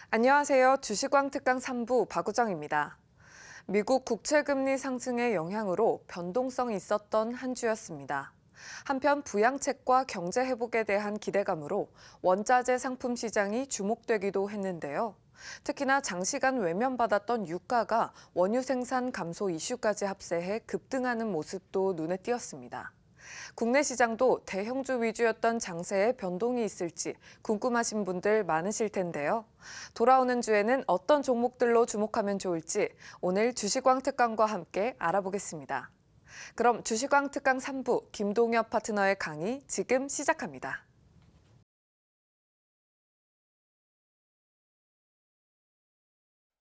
안녕하세요. 주식왕 특강 3부 박우정입니다. 미국 국채금리 상승의 영향으로 변동성이 있었던 한 주였습니다. 한편 부양책과 경제 회복에 대한 기대감으로 원자재 상품 시장이 주목되기도 했는데요. 특히나 장시간 외면받았던 유가가 원유 생산 감소 이슈까지 합세해 급등하는 모습도 눈에 띄었습니다. 국내 시장도 대형주 위주였던 장세에 변동이 있을지 궁금하신 분들 많으실 텐데요. 돌아오는 주에는 어떤 종목들로 주목하면 좋을지 오늘 주식왕 특강과 함께 알아보겠습니다. 그럼 주식왕 특강 3부 김동엽 파트너의 강의 지금 시작합니다.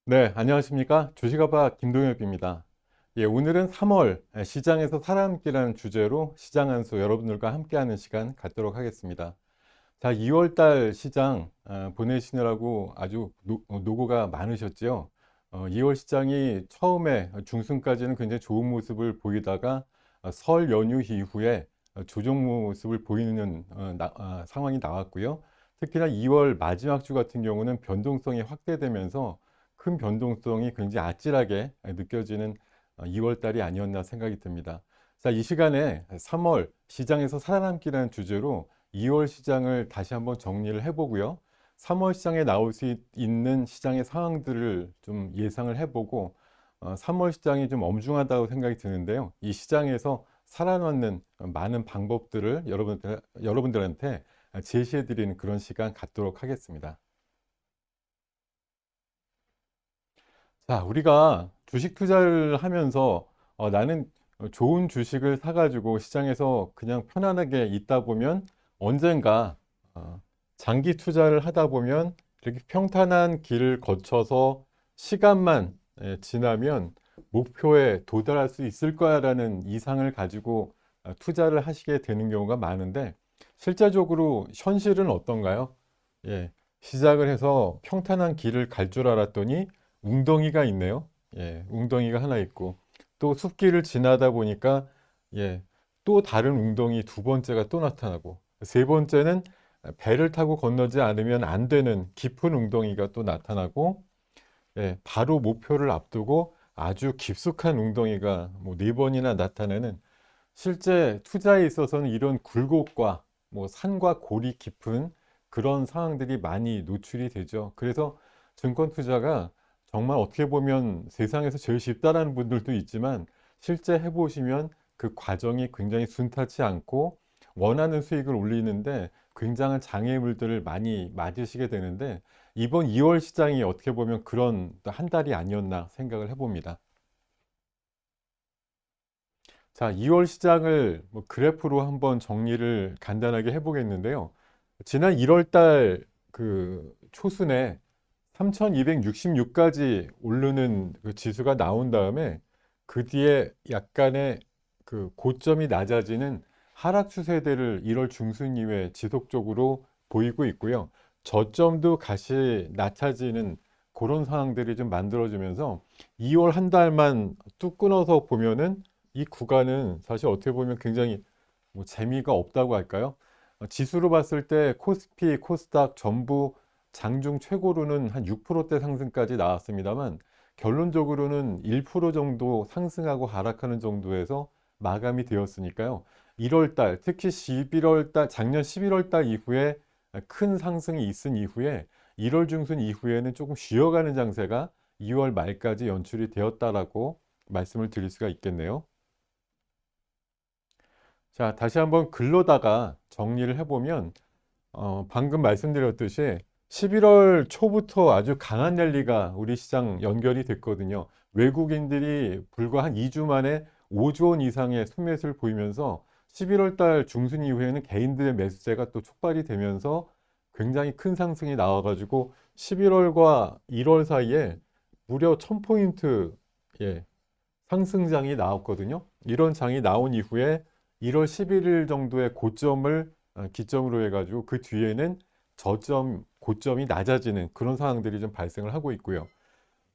네, 안녕하십니까? 주식아바 김동엽입니다. 오늘은 3월 시장에서 살아남기라는 주제로 시장 한수 여러분들과 함께하는 시간 갖도록 하겠습니다. 자, 2월 달 시장 보내시느라고 아주 노고가 많으셨죠? 2월 시장이 처음에 중순까지는 굉장히 좋은 모습을 보이다가 설 연휴 이후에 조정 모습을 보이는 상황이 나왔고요. 특히나 2월 마지막 주 같은 경우는 변동성이 확대되면서 큰 변동성이 굉장히 아찔하게 느껴지는 2월 달이 아니었나 생각이 듭니다. 자, 이 시간에 3월 시장에서 살아남기라는 주제로 2월 시장을 다시 한번 정리를 해보고요. 3월 시장에 나올 수 있는 시장의 상황들을 좀 예상을 해보고 3월 시장이 좀 엄중하다고 생각이 드는데요. 이 시장에서 살아남는 많은 방법들을 여러분들한테 제시해 드리는 그런 시간 갖도록 하겠습니다. 자, 우리가 주식 투자를 하면서 나는 좋은 주식을 사가지고 시장에서 그냥 편안하게 있다 보면 언젠가 장기 투자를 하다 보면 이렇게 평탄한 길을 거쳐서 시간만 지나면 목표에 도달할 수 있을 거야라는 이상을 가지고 투자를 하시게 되는 경우가 많은데 실제적으로 현실은 어떤가요? 예, 시작을 해서 평탄한 길을 갈 줄 알았더니 웅덩이가 있네요. 웅덩이가 하나 있고 또 숲길을 지나다 보니까 또 다른 웅덩이 두 번째가 또 나타나고 세 번째는 배를 타고 건너지 않으면 안 되는 깊은 웅덩이가 또 나타나고 바로 목표를 앞두고 아주 깊숙한 웅덩이가 뭐 네 번이나 나타나는 실제 투자에 있어서는 이런 굴곡과 뭐 산과 골이 깊은 그런 상황들이 많이 노출이 되죠. 그래서 증권 투자가 정말 어떻게 보면 세상에서 제일 쉽다라는 분들도 있지만 실제 해보시면 그 과정이 굉장히 순탄치 않고 원하는 수익을 올리는데 굉장한 장애물들을 많이 맞으시게 되는데 이번 2월 시장이 어떻게 보면 그런 한 달이 아니었나 생각을 해봅니다. 자, 2월 시장을 뭐 그래프로 한번 정리를 간단하게 해보겠는데요. 지난 1월 달 그 초순에 3266까지 오르는 그 지수가 나온 다음에 그 뒤에 약간의 그 고점이 낮아지는 하락 추세대를 1월 중순 이후에 지속적으로 보이고 있고요. 저점도 다시 낮아지는 그런 상황들이 좀 만들어지면서 2월 한 달만 뚝 끊어서 보면은 이 구간은 사실 어떻게 보면 굉장히 뭐 재미가 없다고 할까요? 지수로 봤을 때 코스피, 코스닥 전부 장중 최고로는 한 6%대 상승까지 나왔습니다만 결론적으로는 1% 정도 상승하고 하락하는 정도에서 마감이 되었으니까요. 1월 달, 특히 11월 달, 작년 11월 달 이후에 큰 상승이 있은 이후에 1월 중순 이후에는 조금 쉬어가는 장세가 2월 말까지 연출이 되었다라고 말씀을 드릴 수가 있겠네요. 자, 다시 한번 글로다가 정리를 해보면 방금 말씀드렸듯이 11월 초부터 아주 강한 랠리가 우리 시장 연결이 됐거든요. 외국인들이 불과 한 2주 만에 5조 원 이상의 순매수를 보이면서 11월 달 중순 이후에는 개인들의 매수세가 또 촉발이 되면서 굉장히 큰 상승이 나와가지고 11월과 1월 사이에 무려 1000포인트 상승장이 나왔거든요. 이런 장이 나온 이후에 1월 11일 정도의 고점을 기점으로 해가지고 그 뒤에는 저점, 고점이 낮아지는 그런 상황들이 좀 발생을 하고 있고요.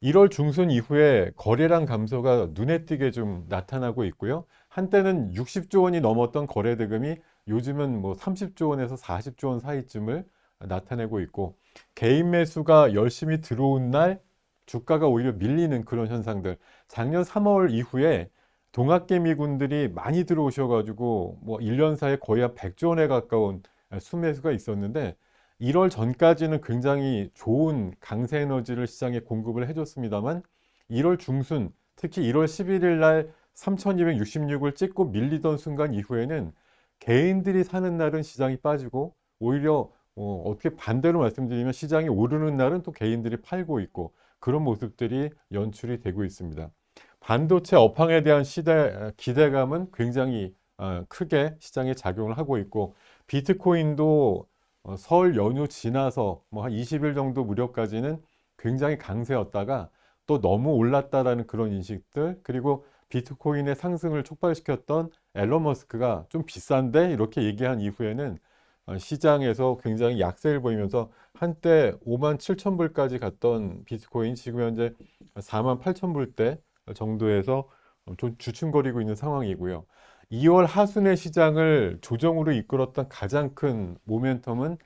1월 중순 이후에 거래량 감소가 눈에 띄게 좀 나타나고 있고요. 한때는 60조 원이 넘었던 거래 대금이 요즘은 뭐 30조 원에서 40조 원 사이쯤을 나타내고 있고, 개인 매수가 열심히 들어온 날 주가가 오히려 밀리는 그런 현상들. 작년 3월 이후에 동학개미군들이 많이 들어오셔가지고 뭐 1년 사이에 거의 한 100조 원에 가까운 순매수가 있었는데, 1월 전까지는 굉장히 좋은 강세 에너지를 시장에 공급을 해줬습니다만, 1월 중순, 특히 1월 11일 날 3266을 찍고 밀리던 순간 이후에는 개인들이 사는 날은 시장이 빠지고, 오히려 어떻게 반대로 말씀드리면 시장이 오르는 날은 또 개인들이 팔고 있고, 그런 모습들이 연출이 되고 있습니다. 반도체 업황에 대한 기대감은 굉장히 크게 시장에 작용을 하고 있고, 비트코인도 설 연휴 지나서 뭐 한 20일 정도 무렵까지는 굉장히 강세였다가 또 너무 올랐다라는 그런 인식들, 그리고 비트코인의 상승을 촉발시켰던 앨런 머스크가 좀 비싼데 이렇게 얘기한 이후에는 시장에서 굉장히 약세를 보이면서 한때 5만 7천 불까지 갔던 비트코인 지금 현재 4만 8천 불대 정도에서 좀 주춤거리고 있는 상황이고요. 2월 하순의 시장을 조정으로 이끌었던 가장 큰 모멘텀은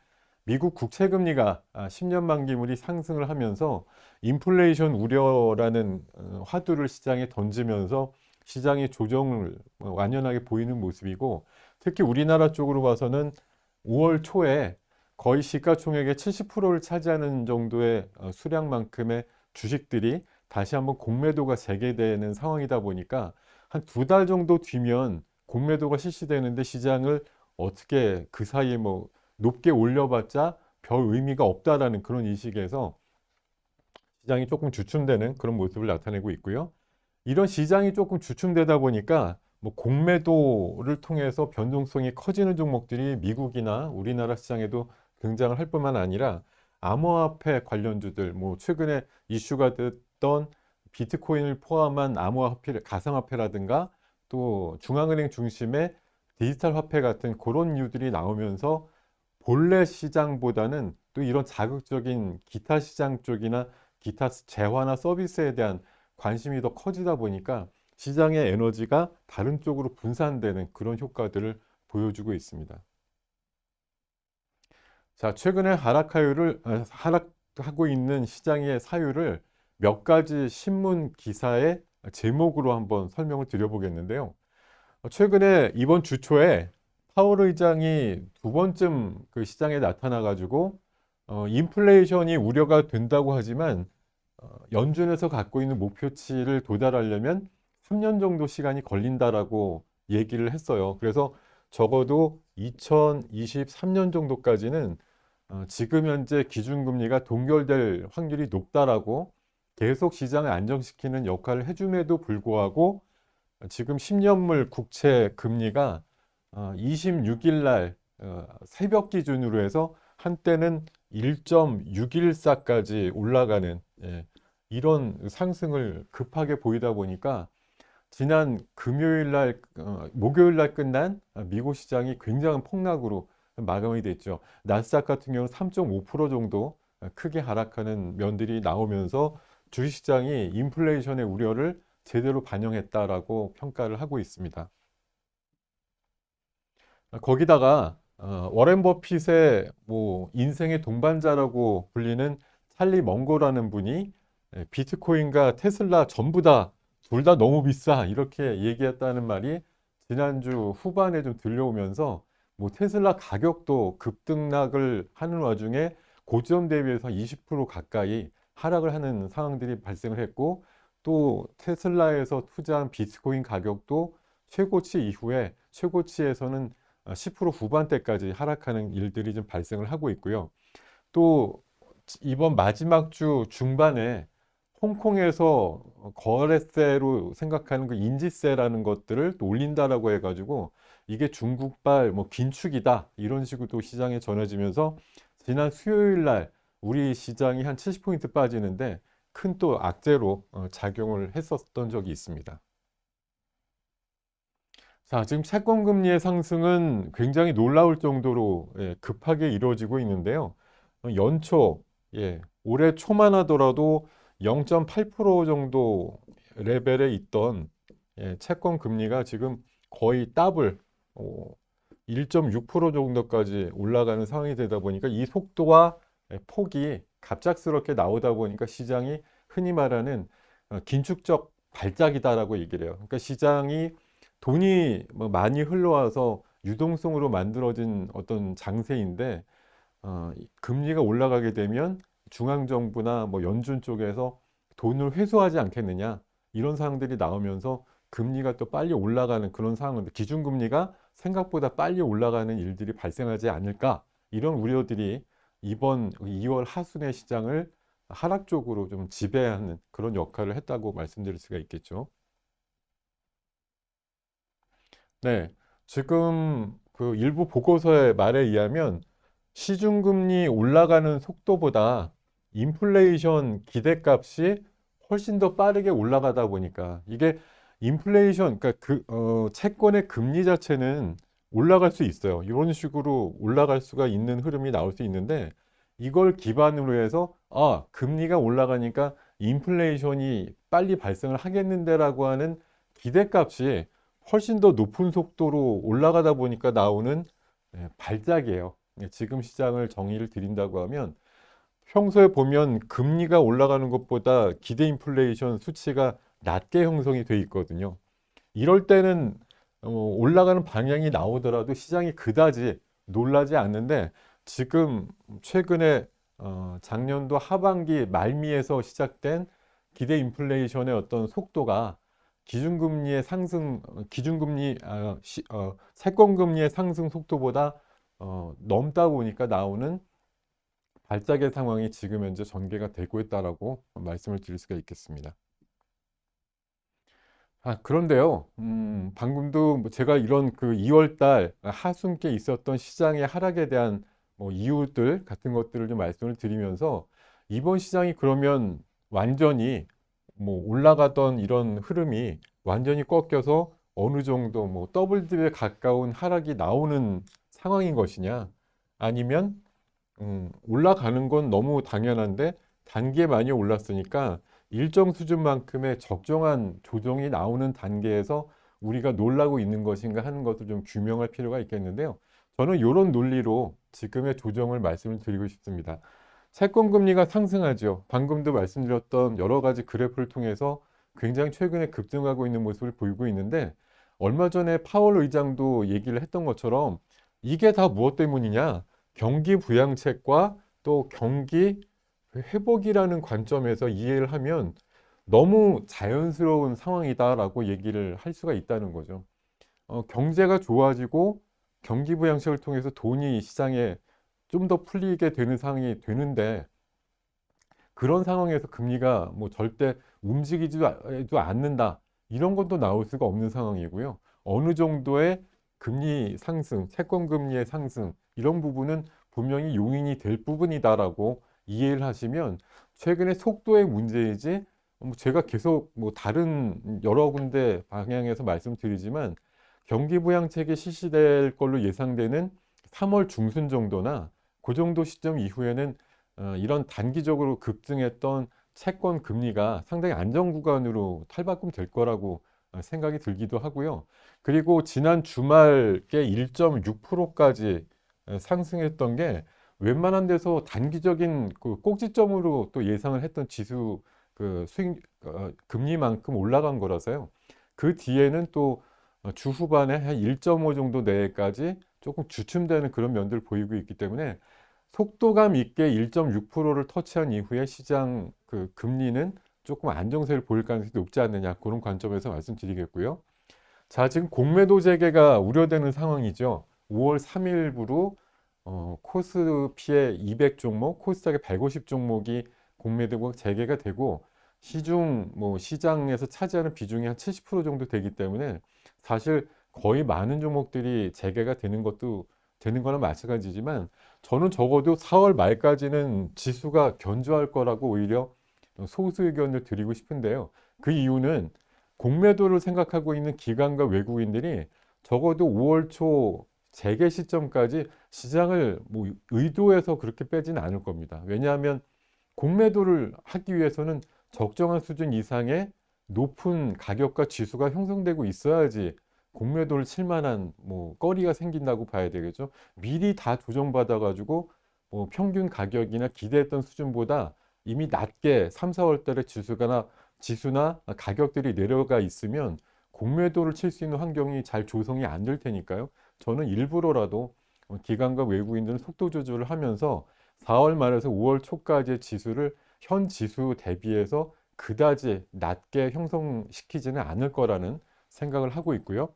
미국 국채금리가 10년 만기물이 상승을 하면서 인플레이션 우려라는 화두를 시장에 던지면서 시장이 조정을 완연하게 보이는 모습이고, 특히 우리나라 쪽으로 봐서는 5월 초에 거의 시가총액의 70%를 차지하는 정도의 수량만큼의 주식들이 다시 한번 공매도가 재개되는 상황이다 보니까 한 2달 정도 뒤면 공매도가 실시되는데 시장을 어떻게 그 사이에 뭐 높게 올려봤자 별 의미가 없다라는 그런 인식에서 시장이 조금 주춤되는 그런 모습을 나타내고 있고요. 이런 시장이 조금 주춤되다 보니까 뭐 공매도를 통해서 변동성이 커지는 종목들이 미국이나 우리나라 시장에도 등장을 할 뿐만 아니라 암호화폐 관련주들, 뭐 최근에 이슈가 됐던 비트코인을 포함한 암호화폐, 가상화폐라든가 또 중앙은행 중심의 디지털 화폐 같은 그런 류들이 나오면서 본래 시장보다는 또 이런 자극적인 기타 시장 쪽이나 기타 재화나 서비스에 대한 관심이 더 커지다 보니까 시장의 에너지가 다른 쪽으로 분산되는 그런 효과들을 보여주고 있습니다. 자, 최근에 하락하고 있는 시장의 사유를 몇 가지 신문 기사의 제목으로 한번 설명을 드려보겠는데요. 최근에 이번 주 초에 파월 의장이 두 번쯤 그 시장에 나타나 가지고 인플레이션이 우려가 된다고 하지만 연준에서 갖고 있는 목표치를 도달하려면 3년 정도 시간이 걸린다라고 얘기를 했어요. 그래서 적어도 2023년 정도까지는 지금 현재 기준금리가 동결될 확률이 높다라고 계속 시장을 안정시키는 역할을 해줌에도 불구하고 지금 10년물 국채 금리가 26일 날 새벽 기준으로 해서 한때는 1.614까지 올라가는 이런 상승을 급하게 보이다 보니까 지난 목요일 날 끝난 미국 시장이 굉장한 폭락으로 마감이 됐죠. 나스닥 같은 경우는 3.5% 정도 크게 하락하는 면들이 나오면서 주식시장이 인플레이션의 우려를 제대로 반영했다라고 평가를 하고 있습니다. 거기다가 워렌 버핏의 뭐 인생의 동반자라고 불리는 찰리 먼거라는 분이 비트코인과 테슬라 전부 다 둘 다 너무 비싸 이렇게 얘기했다는 말이 지난주 후반에 좀 들려오면서 뭐 테슬라 가격도 급등락을 하는 와중에 고점 대비해서 20% 가까이 하락을 하는 상황들이 발생을 했고, 또 테슬라에서 투자한 비트코인 가격도 최고치 이후에 최고치에서는 10% 후반대까지 하락하는 일들이 좀 발생을 하고 있고요. 또 이번 마지막 주 중반에 홍콩에서 거래세로 생각하는 그 인지세라는 것들을 또 올린다라고 해가지고 이게 중국발 뭐 긴축이다 이런 식으로 또 시장에 전해지면서 지난 수요일 날 우리 시장이 한 70포인트 빠지는데 큰 또 악재로 작용을 했었던 적이 있습니다. 자, 지금 채권금리의 상승은 굉장히 놀라울 정도로 급하게 이루어지고 있는데요. 연초, 올해 초만 하더라도 0.8% 정도 레벨에 있던 채권금리가 지금 거의 더블, 1.6% 정도까지 올라가는 상황이 되다 보니까 이 속도와 폭이 갑작스럽게 나오다 보니까 시장이 흔히 말하는 긴축적 발작이다라고 얘기를 해요. 그러니까 시장이 돈이 뭐 많이 흘러와서 유동성으로 만들어진 어떤 장세인데 금리가 올라가게 되면 중앙정부나 뭐 연준 쪽에서 돈을 회수하지 않겠느냐 이런 사항들이 나오면서 금리가 또 빨리 올라가는 그런 상황인데 기준금리가 생각보다 빨리 올라가는 일들이 발생하지 않을까 이런 우려들이 이번 2월 하순의 시장을 하락적으로 좀 지배하는 그런 역할을 했다고 말씀드릴 수가 있겠죠. 네, 지금 그 일부 보고서의 말에 의하면 시중금리 올라가는 속도보다 인플레이션 기대값이 훨씬 더 빠르게 올라가다 보니까 이게 인플레이션, 그러니까 채권의 금리 자체는 올라갈 수 있어요. 이런 식으로 올라갈 수가 있는 흐름이 나올 수 있는데 이걸 기반으로 해서 금리가 올라가니까 인플레이션이 빨리 발생을 하겠는데라고 하는 기대값이 훨씬 더 높은 속도로 올라가다 보니까 나오는 발작이에요. 지금 시장을 정의를 드린다고 하면 평소에 보면 금리가 올라가는 것보다 기대 인플레이션 수치가 낮게 형성이 돼 있거든요. 이럴 때는 올라가는 방향이 나오더라도 시장이 그다지 놀라지 않는데 지금 최근에 작년도 하반기 말미에서 시작된 기대 인플레이션의 어떤 속도가 기준금리의 상승, 채권금리의 상승 속도보다 넘다 보니까 나오는 발작의 상황이 지금 현재 전개가 되고 있다라고 말씀을 드릴 수가 있겠습니다. 그런데요, 방금도 뭐 제가 이런 그 2월 달 하순기에 있었던 시장의 하락에 대한 뭐 이유들 같은 것들을 좀 말씀을 드리면서 이번 시장이 그러면 완전히 뭐 올라가던 이런 흐름이 완전히 꺾여서 어느 정도 뭐 더블 딥에 가까운 하락이 나오는 상황인 것이냐 아니면 올라가는 건 너무 당연한데 단계 많이 올랐으니까 일정 수준만큼의 적정한 조정이 나오는 단계에서 우리가 놀라고 있는 것인가 하는 것도 좀 규명할 필요가 있겠는데요. 저는 이런 논리로 지금의 조정을 말씀을 드리고 싶습니다. 채권 금리가 상승하죠. 방금도 말씀드렸던 여러 가지 그래프를 통해서 굉장히 최근에 급등하고 있는 모습을 보이고 있는데 얼마 전에 파월 의장도 얘기를 했던 것처럼 이게 다 무엇 때문이냐? 경기 부양책과 또 경기 회복이라는 관점에서 이해를 하면 너무 자연스러운 상황이다라고 얘기를 할 수가 있다는 거죠. 경제가 좋아지고 경기 부양책을 통해서 돈이 시장에 좀 더 풀리게 되는 상황이 되는데 그런 상황에서 금리가 뭐 절대 움직이지도 않는다. 이런 것도 나올 수가 없는 상황이고요. 어느 정도의 금리 상승, 채권 금리의 상승 이런 부분은 분명히 용인이 될 부분이다라고 이해를 하시면 최근에 속도의 문제이지 뭐 제가 계속 뭐 다른 여러 군데 방향에서 말씀드리지만 경기 부양책이 실시될 걸로 예상되는 3월 중순 정도나 그 정도 시점 이후에는 이런 단기적으로 급등했던 채권 금리가 상당히 안정 구간으로 탈바꿈 될 거라고 생각이 들기도 하고요. 그리고 지난 주말께 1.6%까지 상승했던 게 웬만한 데서 단기적인 그 꼭지점으로 또 예상을 했던 지수 그 금리만큼 올라간 거라서요. 그 뒤에는 또 주 후반에 한 1.5 정도 내외까지 조금 주춤되는 그런 면들을 보이고 있기 때문에 속도감 있게 1.6%를 터치한 이후에 시장 그 금리는 조금 안정세를 보일 가능성이 높지 않느냐 그런 관점에서 말씀드리겠고요. 자, 지금 공매도 재개가 우려되는 상황이죠. 5월 3일부로 코스피의 200 종목, 코스닥의 150 종목이 공매도가 재개가 되고 시중 뭐 시장에서 차지하는 비중이 한 70% 정도 되기 때문에 사실 거의 많은 종목들이 재개가 되는 것도 되는 거나 마찬가지지만 저는 적어도 4월 말까지는 지수가 견조할 거라고 오히려 소수 의견을 드리고 싶은데요. 그 이유는 공매도를 생각하고 있는 기관과 외국인들이 적어도 5월 초 재개 시점까지 시장을 뭐 의도해서 그렇게 빼지는 않을 겁니다. 왜냐하면 공매도를 하기 위해서는 적정한 수준 이상의 높은 가격과 지수가 형성되고 있어야지 공매도를 칠 만한 뭐 거리가 생긴다고 봐야 되겠죠. 미리 다 조정받아 가지고 뭐 평균 가격이나 기대했던 수준보다 이미 낮게 3, 4월 달에 지수나 가격들이 내려가 있으면 공매도를 칠 수 있는 환경이 잘 조성이 안 될 테니까요. 저는 일부러라도 기관과 외국인들은 속도 조절을 하면서 4월 말에서 5월 초까지의 지수를 현 지수 대비해서 그다지 낮게 형성시키지는 않을 거라는 생각을 하고 있고요.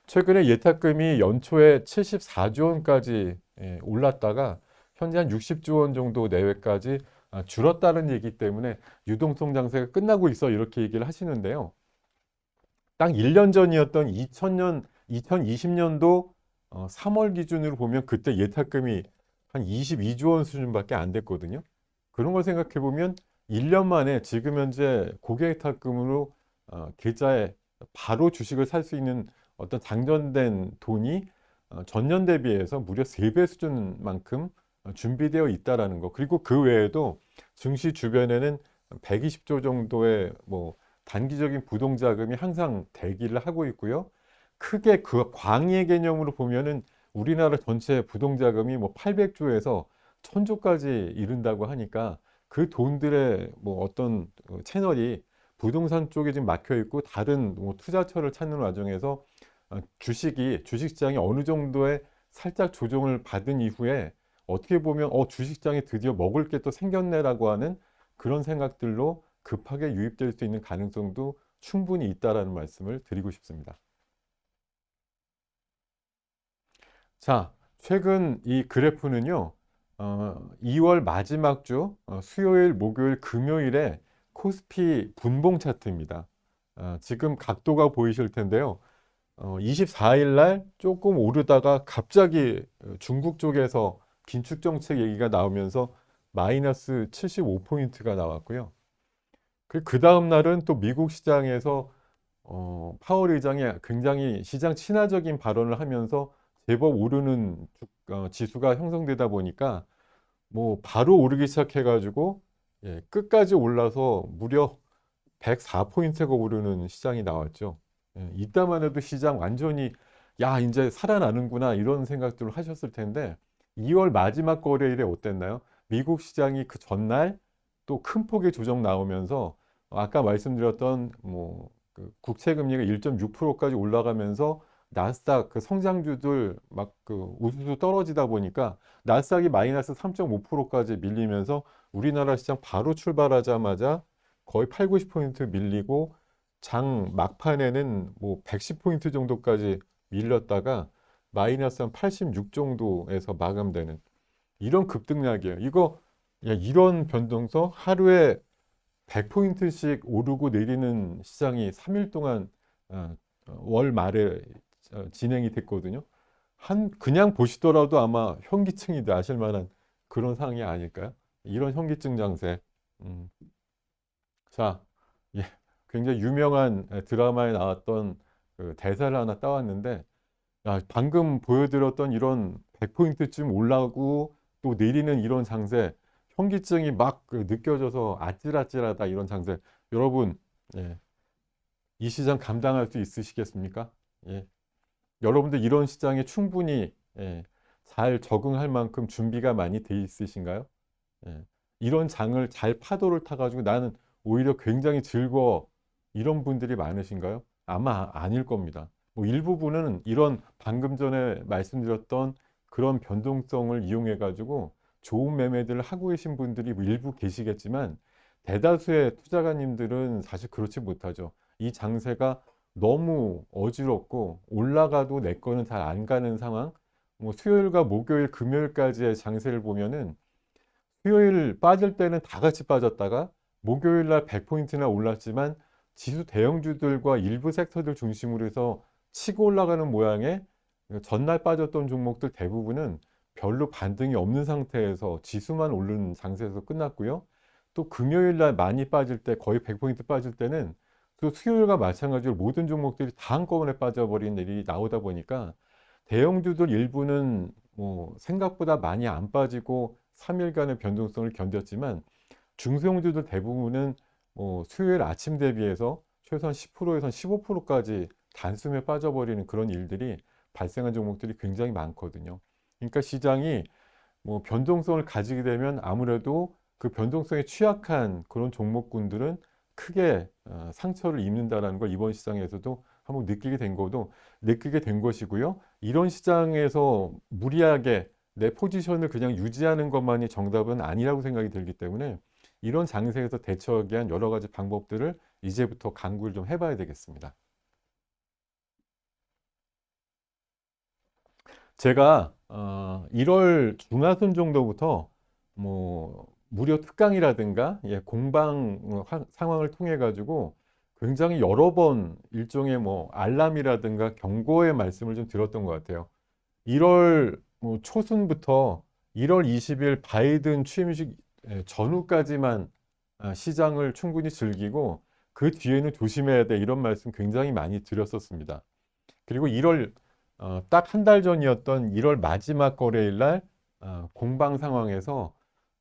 최근에 예탁금이 연초에 74조 원까지 올랐다가 현재 한 60조 원 정도 내외까지 줄었다는 얘기 때문에 유동성 장세가 끝나고 있어 이렇게 얘기를 하시는데요. 딱 1년 전이었던 2020년도 3월 기준으로 보면 그때 예탁금이 한 22조 원 수준밖에 안 됐거든요. 그런 걸 생각해 보면 1년 만에 지금 현재 고객 예탁금으로 계좌에 바로 주식을 살 수 있는 어떤 장전된 돈이 전년 대비해서 무려 3배 수준만큼 준비되어 있다라는 거. 그리고 그 외에도 증시 주변에는 120조 정도의 뭐 단기적인 부동 자금이 항상 대기를 하고 있고요. 크게 그 광의 개념으로 보면은 우리나라 전체 부동 자금이 뭐 800조에서 1000조까지 이른다고 하니까 그 돈들의 뭐 어떤 채널이 부동산 쪽에 지금 막혀 있고 다른 뭐 투자처를 찾는 과정에서 주식시장이 어느 정도의 살짝 조정을 받은 이후에 어떻게 보면 주식시장에 드디어 먹을 게 또 생겼네라고 하는 그런 생각들로 급하게 유입될 수 있는 가능성도 충분히 있다라는 말씀을 드리고 싶습니다. 자, 최근 이 그래프는요, 2월 마지막 주 수요일, 목요일, 금요일에 코스피 분봉 차트입니다. 지금 각도가 보이실 텐데요. 24일 날 조금 오르다가 갑자기 중국 쪽에서 긴축 정책 얘기가 나오면서 마이너스 75포인트가 나왔고요. 그 다음 날은 또 미국 시장에서 파월 의장이 굉장히 시장 친화적인 발언을 하면서 제법 오르는 지수가 형성되다 보니까 뭐 바로 오르기 시작해가지고 끝까지 올라서 무려 104포인트가 오르는 시장이 나왔죠. 이따만 해도 시장 완전히 야 이제 살아나는구나 이런 생각들을 하셨을 텐데 2월 마지막 거래일에 어땠나요? 미국 시장이 그 전날 또 큰 폭의 조정 나오면서 아까 말씀드렸던 뭐그 국채 금리가 1.6%까지 올라가면서 나스닥 그 성장주들 막 그 우수수 떨어지다 보니까 나스닥이 마이너스 3.5%까지 밀리면서 우리나라 시장 바로 출발하자마자 거의 8, 90포인트 밀리고 장 막판에는 뭐 110포인트 정도까지 밀렸다가 마이너스 한 86 정도에서 마감되는 이런 급등락이에요. 이런 변동성 하루에 100포인트씩 오르고 내리는 시장이 3일 동안 월 말에 진행이 됐거든요. 그냥 보시더라도 아마 현기증이 나실 만한 그런 상황이 아닐까요? 이런 현기증 장세. 음. 자, 예, 굉장히 유명한 드라마에 나왔던 그 대사를 하나 따왔는데, 방금 보여드렸던 이런 100포인트쯤 올라오고 또 내리는 이런 장세, 현기증이 막그 느껴져서 아찔아찔하다 이런 장세. 여러분, 예, 이 시장 감당할 수 있으시겠습니까? 예, 여러분들 이런 시장에 충분히 잘 적응할 만큼 준비가 많이 돼 있으신가요? 예, 이런 장을 잘 파도를 타가지고 나는 오히려 굉장히 즐거워 이런 분들이 많으신가요? 아마 아닐 겁니다. 뭐 일부분은 이런 방금 전에 말씀드렸던 그런 변동성을 이용해 가지고 좋은 매매들을 하고 계신 분들이 뭐 일부 계시겠지만 대다수의 투자가님들은 사실 그렇지 못하죠. 이 장세가 너무 어지럽고 올라가도 내 거는 잘 안 가는 상황. 뭐 수요일과 목요일, 금요일까지의 장세를 보면은 수요일 빠질 때는 다 같이 빠졌다가 목요일 날 100포인트나 올랐지만 지수 대형주들과 일부 섹터들 중심으로 해서 치고 올라가는 모양의 전날 빠졌던 종목들 대부분은 별로 반등이 없는 상태에서 지수만 오르는 장세에서 끝났고요. 또 금요일 날 많이 빠질 때 거의 100포인트 빠질 때는 또 수요일과 마찬가지로 모든 종목들이 다 한꺼번에 빠져버리는 일이 나오다 보니까 대형주들 일부는 뭐 생각보다 많이 안 빠지고 3일간의 변동성을 견뎠지만 중소형주들 대부분은 뭐 수요일 아침 대비해서 최소한 10%에서 15%까지 단숨에 빠져버리는 그런 일들이 발생한 종목들이 굉장히 많거든요. 그러니까 시장이 뭐 변동성을 가지게 되면 아무래도 그 변동성에 취약한 그런 종목군들은 크게 상처를 입는다라는 걸 이번 시장에서도 한번 느끼게 된 것이고요. 이런 시장에서 무리하게 내 포지션을 그냥 유지하는 것만이 정답은 아니라고 생각이 들기 때문에 이런 장세에서 대처하기 위한 여러 가지 방법들을 이제부터 강구를 좀 해봐야 되겠습니다. 제가 1월 중하순 정도부터 뭐 무료 특강이라든가 공방 상황을 통해 가지고 굉장히 여러 번 일종의 뭐 알람이라든가 경고의 말씀을 좀 드렸던 것 같아요. 1월 뭐 초순부터 1월 20일 바이든 취임식 전후까지만 시장을 충분히 즐기고 그 뒤에는 조심해야 돼 이런 말씀 굉장히 많이 드렸었습니다. 그리고 1월 딱 한 달 전이었던 1월 마지막 거래일 날 공방 상황에서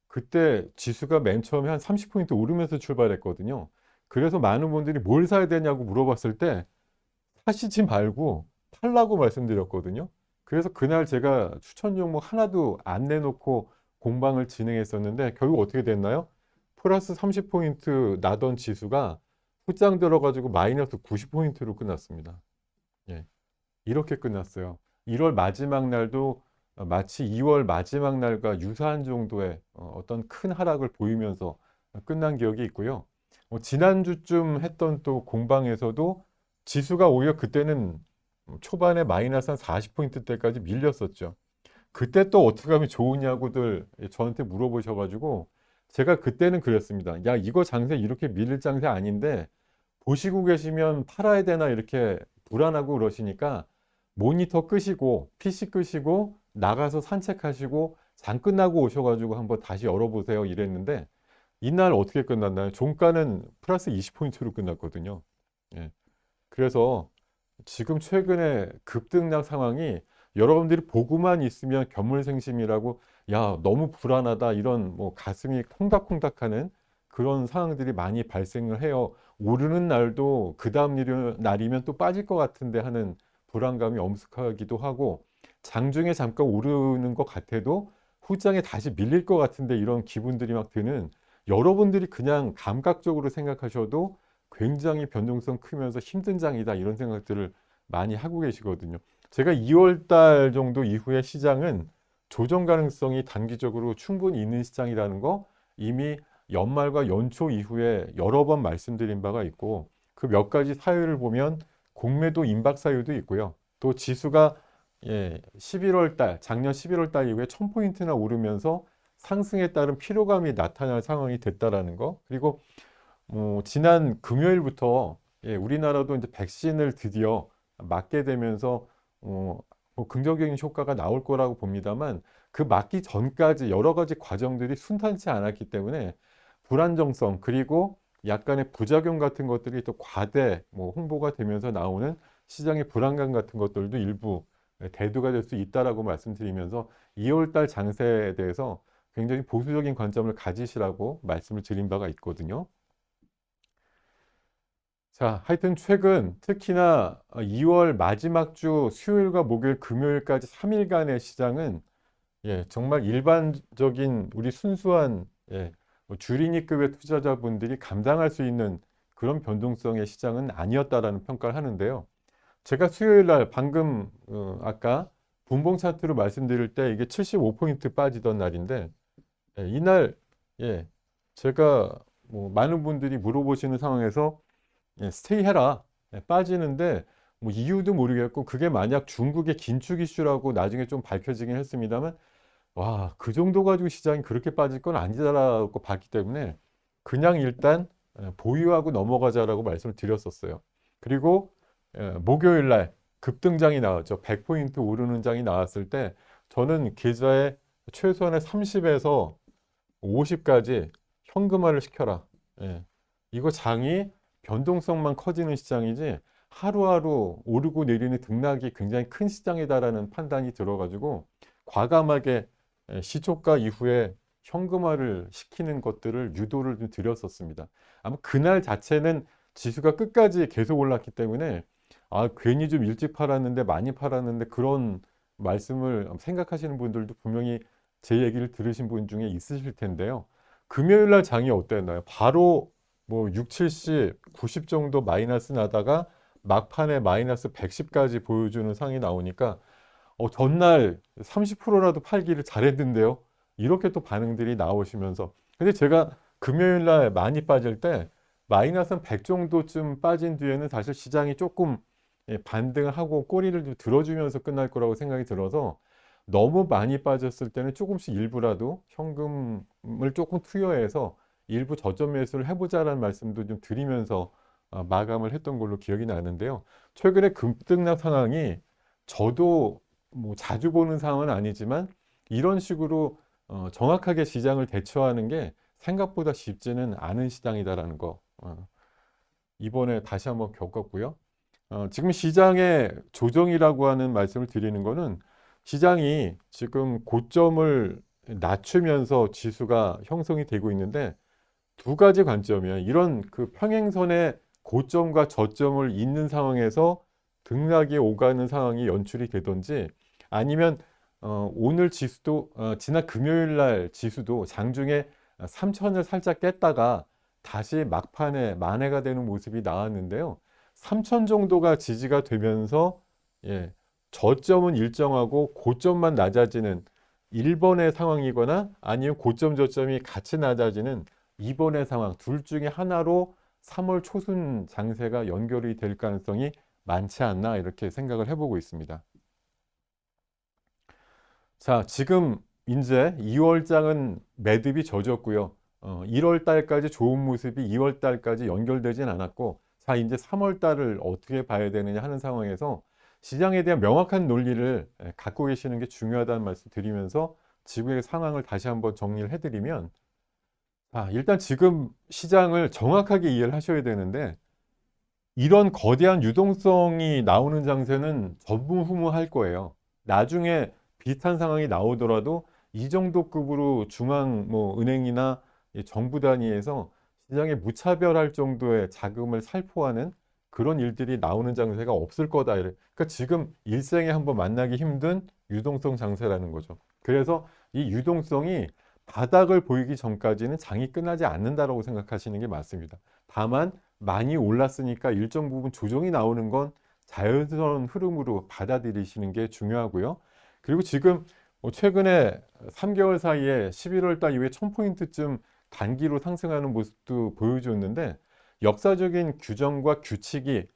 그때 지수가 맨 처음에 한 30포인트 오르면서 출발했거든요. 그래서 많은 분들이 뭘 사야 되냐고 물어봤을 때 사시지 말고 팔라고 말씀드렸거든요. 그래서 그날 제가 추천 종목 하나도 안 내놓고 공방을 진행했었는데 결국 어떻게 됐나요? 플러스 30포인트 나던 지수가 후장 들어가지고 마이너스 90포인트로 끝났습니다. 예. 이렇게 끝났어요. 1월 마지막 날도 마치 2월 마지막 날과 유사한 정도의 어떤 큰 하락을 보이면서 끝난 기억이 있고요. 지난주쯤 했던 또 공방에서도 지수가 오히려 그때는 초반에 마이너스 한 40포인트대까지 밀렸었죠. 그때 또 어떻게 하면 좋으냐고들 저한테 물어보셔가지고 제가 그때는 그랬습니다. 야, 이거 장세 이렇게 밀릴 장세 아닌데 보시고 계시면 팔아야 되나 이렇게 불안하고 그러시니까 모니터 끄시고 PC 끄시고 나가서 산책하시고 장 끝나고 오셔가지고 한번 다시 열어보세요 이랬는데 이날 어떻게 끝났나요? 종가는 플러스 20포인트로 끝났거든요. 예. 그래서 지금 최근에 급등락 상황이 여러분들이 보고만 있으면 견물생심이라고 야 너무 불안하다 이런 뭐 가슴이 콩닥콩닥하는 그런 상황들이 많이 발생을 해요. 오르는 날도 그 다음 날이면 또 빠질 것 같은데 하는 불안감이 엄습하기도 하고 장중에 잠깐 오르는 것 같아도 후장에 다시 밀릴 것 같은데 이런 기분들이 막 드는 여러분들이 그냥 감각적으로 생각하셔도 굉장히 변동성 크면서 힘든 장이다 이런 생각들을 많이 하고 계시거든요. 제가 2월 달 정도 이후에 시장은 조정 가능성이 단기적으로 충분히 있는 시장이라는 거 이미 연말과 연초 이후에 여러 번 말씀드린 바가 있고 그 몇 가지 사유를 보면 공매도 임박 사유도 있고요. 또 지수가 11월 달, 작년 11월 달 이후에 1000포인트나 오르면서 상승에 따른 피로감이 나타날 상황이 됐다라는 거. 그리고 지난 금요일부터 우리나라도 이제 백신을 드디어 맞게 되면서 뭐 긍정적인 효과가 나올 거라고 봅니다만 그 맞기 전까지 여러 가지 과정들이 순탄치 않았기 때문에 불안정성 그리고 약간의 부작용 같은 것들이 또 과대 뭐 홍보가 되면서 나오는 시장의 불안감 같은 것들도 일부 대두가 될 수 있다라고 말씀드리면서 2월 달 장세에 대해서 굉장히 보수적인 관점을 가지시라고 말씀을 드린 바가 있거든요. 자, 하여튼 최근 특히나 2월 마지막 주 수요일과 목요일, 금요일까지 3일간의 시장은 정말 일반적인 우리 순수한 뭐 주린이급의 투자자분들이 감당할 수 있는 그런 변동성의 시장은 아니었다라는 평가를 하는데요. 제가 수요일 날 방금 아까 분봉 차트로 말씀드릴 때 이게 75포인트 빠지던 날인데 이날 제가 뭐 많은 분들이 물어보시는 상황에서 스테이 해라 빠지는데 뭐 이유도 모르겠고 그게 만약 중국의 긴축 이슈라고 나중에 좀 밝혀지긴 했습니다만 와, 그 정도 가지고 시장이 그렇게 빠질 건 아니다라고 봤기 때문에 그냥 일단 보유하고 넘어가자라고 말씀을 드렸었어요. 그리고 목요일 날 급등장이 나왔죠. 100포인트 오르는 장이 나왔을 때 저는 계좌에 최소한의 30에서 50까지 현금화를 시켜라. 이거 장이 변동성만 커지는 시장이지 하루하루 오르고 내리는 등락이 굉장히 큰 시장이다라는 판단이 들어가지고 과감하게 시초가 이후에 현금화를 시키는 것들을 유도를 좀 드렸었습니다. 아마 그날 자체는 지수가 끝까지 계속 올랐기 때문에 아, 괜히 좀 일찍 팔았는데 많이 팔았는데 그런 말씀을 생각하시는 분들도 분명히 제 얘기를 들으신 분 중에 있으실 텐데요. 금요일 날 장이 어땠나요? 바로 뭐 6, 70, 90 정도 마이너스 나다가 막판에 마이너스 110까지 보여주는 상이 나오니까 전날 30%라도 팔기를 잘했는데요. 이렇게 또 반응들이 나오시면서. 근데 제가 금요일 날 많이 빠질 때 마이너스 100 정도쯤 빠진 뒤에는 사실 시장이 조금 반등을 하고 꼬리를 좀 들어주면서 끝날 거라고 생각이 들어서 너무 많이 빠졌을 때는 조금씩 일부라도 현금을 조금 투여해서 일부 저점 매수를 해보자라는 말씀도 좀 드리면서 마감을 했던 걸로 기억이 나는데요. 최근에 급등락 상황이 저도 뭐 자주 보는 상황은 아니지만 이런 식으로 정확하게 시장을 대처하는 게 생각보다 쉽지는 않은 시장이다라는 거 이번에 다시 한번 겪었고요. 지금 시장의 조정이라고 하는 말씀을 드리는 거는 시장이 지금 고점을 낮추면서 지수가 형성이 되고 있는데 두 가지 관점이에요. 이런 그 평행선의 고점과 저점을 잇는 상황에서 등락이 오가는 상황이 연출이 되든지 아니면 오늘 지수도 지난 금요일 날 지수도 장중에 3천을 살짝 깼다가 다시 막판에 만회가 되는 모습이 나왔는데요. 3천 정도가 지지가 되면서 예, 저점은 일정하고 고점만 낮아지는 1번의 상황이거나 아니면 고점 저점이 같이 낮아지는 2번의 상황 둘 중에 하나로 3월 초순 장세가 연결이 될 가능성이 많지 않나 이렇게 생각을 해보고 있습니다. 자, 지금 이제 2월장은 매듭이 젖었고요. 1월 달까지 좋은 모습이 2월 달까지 연결되진 않았고, 자, 이제 3월 달을 어떻게 봐야 되느냐 하는 상황에서 시장에 대한 명확한 논리를 갖고 계시는 게 중요하다는 말씀 드리면서 지금의 상황을 다시 한번 정리를 해드리면, 일단 지금 시장을 정확하게 이해를 하셔야 되는데, 이런 거대한 유동성이 나오는 장세는 전무후무할 거예요. 나중에 비슷한 상황이 나오더라도 이 정도 급으로 중앙 뭐 은행이나 정부 단위에서 시장에 무차별할 정도의 자금을 살포하는 그런 일들이 나오는 장세가 없을 거다. 그러니까 지금 일생에 한번 만나기 힘든 유동성 장세라는 거죠. 그래서 이 유동성이 바닥을 보이기 전까지는 장이 끝나지 않는다라고 생각하시는 게 맞습니다. 다만 많이 올랐으니까 일정 부분 조정이 나오는 건 자연스러운 흐름으로 받아들이시는 게 중요하고요. 그리고 지금 최근에 3개월 사이에 11월 달 이후에 1000포인트쯤 단기로 상승하는 모습도 보여줬는데 역사적인 규정과 규칙이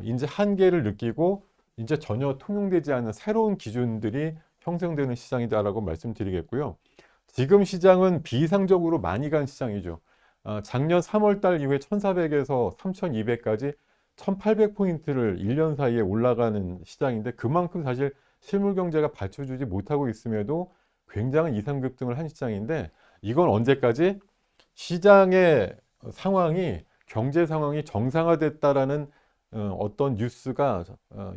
이제 한계를 느끼고 이제 전혀 통용되지 않는 새로운 기준들이 형성되는 시장이다라고 말씀드리겠고요. 지금 시장은 비이상적으로 많이 간 시장이죠. 작년 3월 달 이후에 1400에서 3200까지 1800포인트를 1년 사이에 올라가는 시장인데 그만큼 사실 실물 경제가 받쳐주지 못하고 있음에도 굉장한 이상 급등을 한 시장인데 이건 언제까지 시장의 상황이 경제 상황이 정상화됐다라는 어떤 뉴스가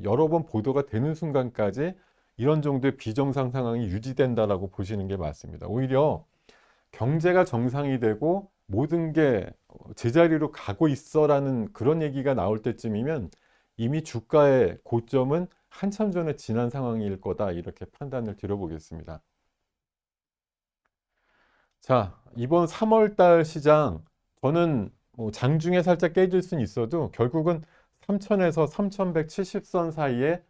여러 번 보도가 되는 순간까지 이런 정도의 비정상 상황이 유지된다라고 보시는 게 맞습니다. 오히려 경제가 정상이 되고 모든 게 제자리로 가고 있어라는 그런 얘기가 나올 때쯤이면 이미 주가의 고점은 한참 전에 지난 상황일 거다 이렇게 판단을 드려보겠습니다. 자, 이번 3월 달 시장 저는 뭐 장중에 살짝 깨질 수는 있어도 결국은 3000에서 3170선 사이에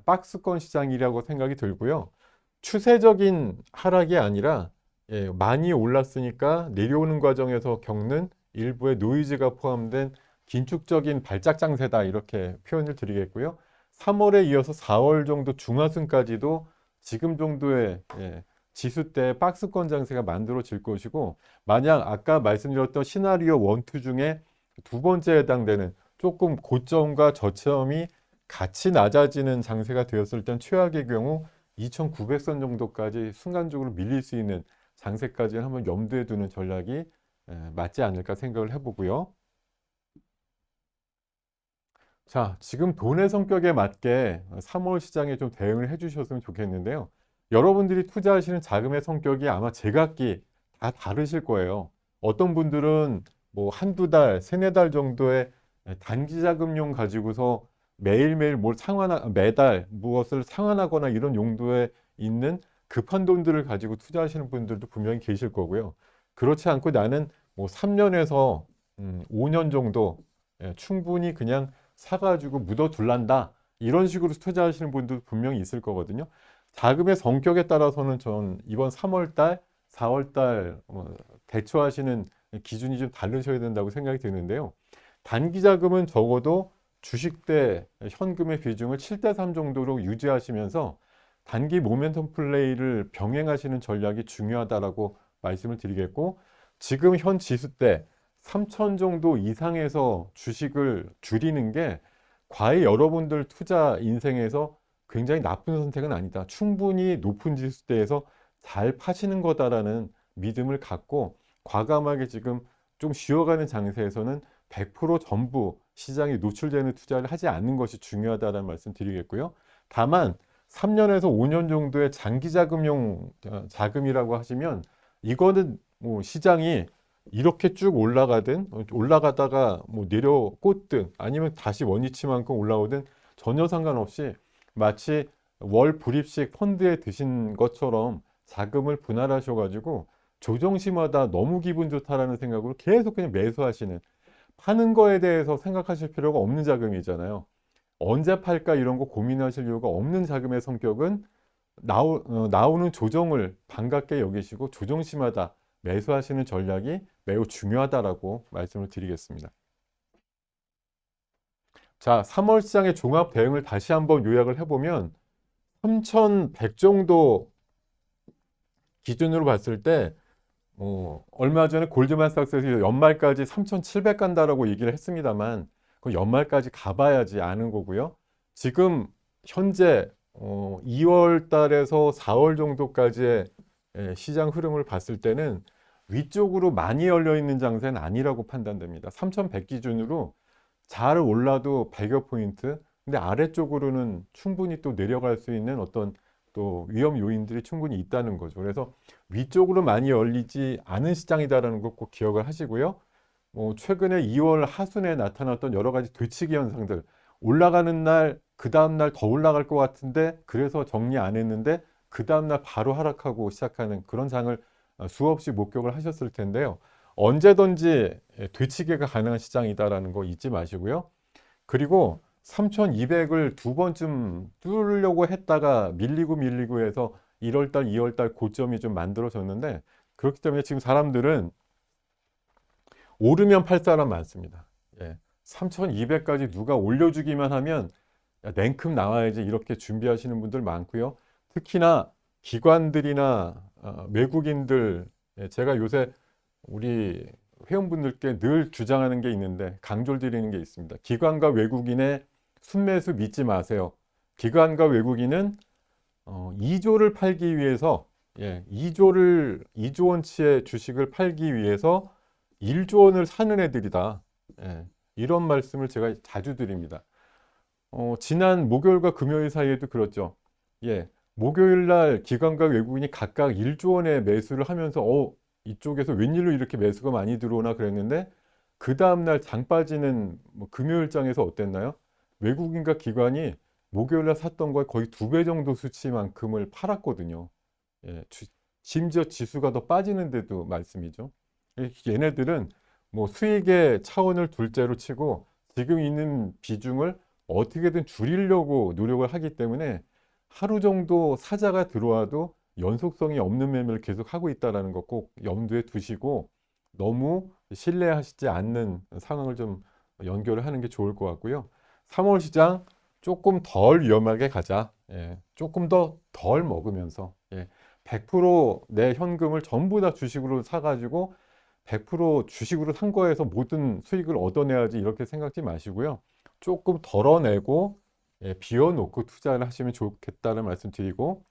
박스권 시장이라고 생각이 들고요. 추세적인 하락이 아니라 많이 올랐으니까 내려오는 과정에서 겪는 일부의 노이즈가 포함된 긴축적인 발작 장세다 이렇게 표현을 드리겠고요. 3월에 이어서 4월 정도 중하순까지도 지금 정도의 지수 때 박스권 장세가 만들어질 것이고 만약 아까 말씀드렸던 시나리오 1, 2 중에 두 번째에 해당되는 조금 고점과 저점이 같이 낮아지는 장세가 되었을 땐 최악의 경우 2900선 정도까지 순간적으로 밀릴 수 있는 장세까지 한번 염두에 두는 전략이 맞지 않을까 생각을 해보고요. 자, 지금 돈의 성격에 맞게 3월 시장에 좀 대응을 해주셨으면 좋겠는데요. 여러분들이 투자하시는 자금의 성격이 아마 제각기 다 다르실 거예요. 어떤 분들은 뭐 한두 달, 세네 달 정도의 단기 자금용 가지고서 매일매일 매달 무엇을 상환하거나 이런 용도에 있는 급한 돈들을 가지고 투자하시는 분들도 분명히 계실 거고요. 그렇지 않고 나는 뭐 3년에서 5년 정도 충분히 그냥 사가지고 묻어둘란다. 이런 식으로 투자하시는 분도 분명히 있을 거거든요. 자금의 성격에 따라서는 전 이번 3월 달, 4월 달 대처하시는 기준이 좀 다르셔야 된다고 생각이 드는데요. 단기 자금은 적어도 주식 대 현금의 비중을 7대 3 정도로 유지하시면서 단기 모멘텀 플레이를 병행하시는 전략이 중요하다라고 말씀을 드리겠고, 지금 현 지수대 3천 정도 이상에서 주식을 줄이는 게 과히 여러분들 투자 인생에서 굉장히 나쁜 선택은 아니다. 충분히 높은 지수대에서 잘 파시는 거다라는 믿음을 갖고 과감하게 지금 좀 쉬어가는 장세에서는 100% 전부 시장에 노출되는 투자를 하지 않는 것이 중요하다는 말씀 드리겠고요. 다만 3년에서 5년 정도의 장기 자금용 자금이라고 하시면 이거는 뭐 시장이 이렇게 쭉 올라가다가 뭐 내려 꽂든 아니면 다시 원위치만큼 올라오든 전혀 상관없이 마치 월 불입식 펀드에 드신 것처럼 자금을 분할하셔 가지고 조정시마다 너무 기분 좋다라는 생각으로 계속 그냥 매수하시는, 파는 거에 대해서 생각하실 필요가 없는 자금이잖아요. 언제 팔까 이런 거 고민하실 이유가 없는 자금의 성격은 나오는 조정을 반갑게 여기시고 조정시마다 매수하시는 전략이 매우 중요하다라고 말씀을 드리겠습니다. 자, 3월 시장의 종합 대응을 다시 한번 요약을 해보면 3,100 정도 기준으로 봤을 때 얼마 전에 골드만삭스에서 연말까지 3,700 간다라고 얘기를 했습니다만 그 연말까지 가봐야지 아는 거고요. 지금 현재 2월 달에서 4월 정도까지의 시장 흐름을 봤을 때는 위쪽으로 많이 열려 있는 장세는 아니라고 판단됩니다. 3,100 기준으로 잘 올라도 100여 포인트, 근데 아래쪽으로는 충분히 또 내려갈 수 있는 어떤 또 위험 요인들이 충분히 있다는 거죠. 그래서 위쪽으로 많이 열리지 않은 시장이다라는 거 꼭 기억을 하시고요. 최근에 2월 하순에 나타났던 여러 가지 되치기 현상들, 올라가는 날, 그 다음날 더 올라갈 것 같은데 그래서 정리 안 했는데 그 다음날 바로 하락하고 시작하는 그런 장을 수없이 목격을 하셨을 텐데요. 언제든지 되치기가 가능한 시장이다라는 거 잊지 마시고요. 그리고 3,200을 두 번쯤 뚫으려고 했다가 밀리고 해서 1월달, 2월달 고점이 좀 만들어졌는데, 그렇기 때문에 지금 사람들은 오르면 팔 사람 많습니다. 3,200까지 누가 올려주기만 하면 야, 냉큼 나와야지 이렇게 준비하시는 분들 많고요. 특히나 기관들이나 외국인들, 제가 요새 우리 회원분들께 늘 주장하는 게 있는데 강조를 드리는 게 있습니다. 기관과 외국인의 순매수 믿지 마세요. 기관과 외국인은 2조를 팔기 위해서 2조 원치의 주식을 팔기 위해서 1조 원을 사는 애들이다. 이런 말씀을 제가 자주 드립니다. 지난 목요일과 금요일 사이에도 그렇죠. 목요일 날 기관과 외국인이 각각 1조 원의 매수를 하면서 이쪽에서 웬일로 이렇게 매수가 많이 들어오나 그랬는데 그 다음날 장 빠지는 금요일장에서 어땠나요? 외국인과 기관이 목요일날 샀던 거에 거의 2배 정도 수치만큼을 팔았거든요. 심지어 지수가 더 빠지는데도 말씀이죠. 얘네들은 뭐 수익의 차원을 둘째로 치고 지금 있는 비중을 어떻게든 줄이려고 노력을 하기 때문에 하루 정도 사자가 들어와도 연속성이 없는 매매를 계속 하고 있다는 거 꼭 염두에 두시고 너무 신뢰하시지 않는 상황을 좀 연결을 하는 게 좋을 것 같고요. 3월 시장 조금 덜 위험하게 가자. 조금 더 덜 먹으면서 100%내 현금을 전부 다 주식으로 사가지고 100% 주식으로 산 거에서 모든 수익을 얻어내야지 이렇게 생각지 마시고요. 조금 덜어내고 비워놓고 투자를 하시면 좋겠다는 말씀 드리고,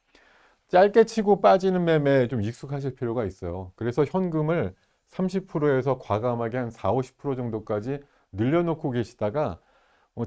짧게 치고 빠지는 매매에 좀 익숙하실 필요가 있어요. 그래서 현금을 30%에서 과감하게 한 4, 50% 정도까지 늘려놓고 계시다가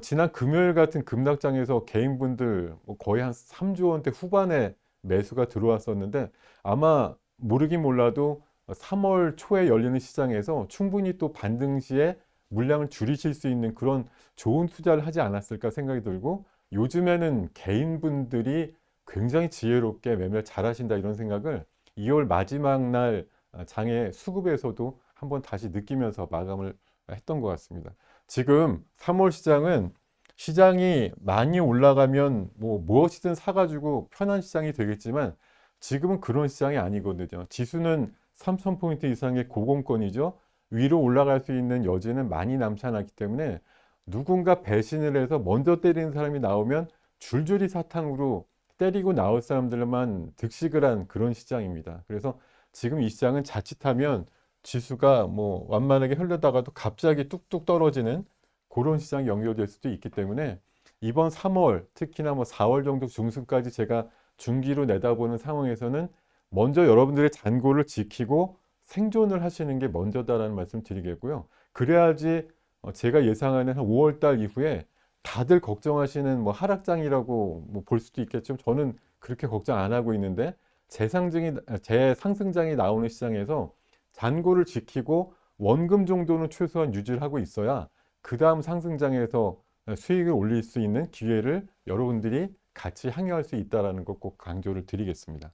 지난 금요일 같은 급락장에서 개인분들 거의 한 3조 원대 후반에 매수가 들어왔었는데 아마 모르긴 몰라도 3월 초에 열리는 시장에서 충분히 또 반등 시에 물량을 줄이실 수 있는 그런 좋은 투자를 하지 않았을까 생각이 들고, 요즘에는 개인분들이 굉장히 지혜롭게 매매를 잘하신다 이런 생각을 2월 마지막 날 장의 수급에서도 한번 다시 느끼면서 마감을 했던 것 같습니다. 지금 3월 시장은 시장이 많이 올라가면 뭐 무엇이든 사가지고 편한 시장이 되겠지만, 지금은 그런 시장이 아니거든요. 지수는 3,000포인트 이상의 고공권이죠. 위로 올라갈 수 있는 여지는 많이 남지 않았기 때문에 누군가 배신을 해서 먼저 때리는 사람이 나오면 줄줄이 사탕으로 때리고 나올 사람들만 득식을 한 그런 시장입니다. 그래서 지금 이 시장은 자칫하면 지수가 뭐 완만하게 흘러다가도 갑자기 뚝뚝 떨어지는 그런 시장이 연결될 수도 있기 때문에, 이번 3월 특히나 뭐 4월 정도 중순까지 제가 중기로 내다보는 상황에서는 먼저 여러분들의 잔고를 지키고 생존을 하시는 게 먼저다라는 말씀 드리겠고요. 그래야지 제가 예상하는 한 5월 달 이후에 다들 걱정하시는 뭐 하락장이라고 뭐 볼 수도 있겠지만, 저는 그렇게 걱정 안 하고 있는데, 제 상승장이 나오는 시장에서 잔고를 지키고 원금 정도는 최소한 유지를 하고 있어야 그 다음 상승장에서 수익을 올릴 수 있는 기회를 여러분들이 같이 향유할 수 있다는 것 꼭 강조를 드리겠습니다.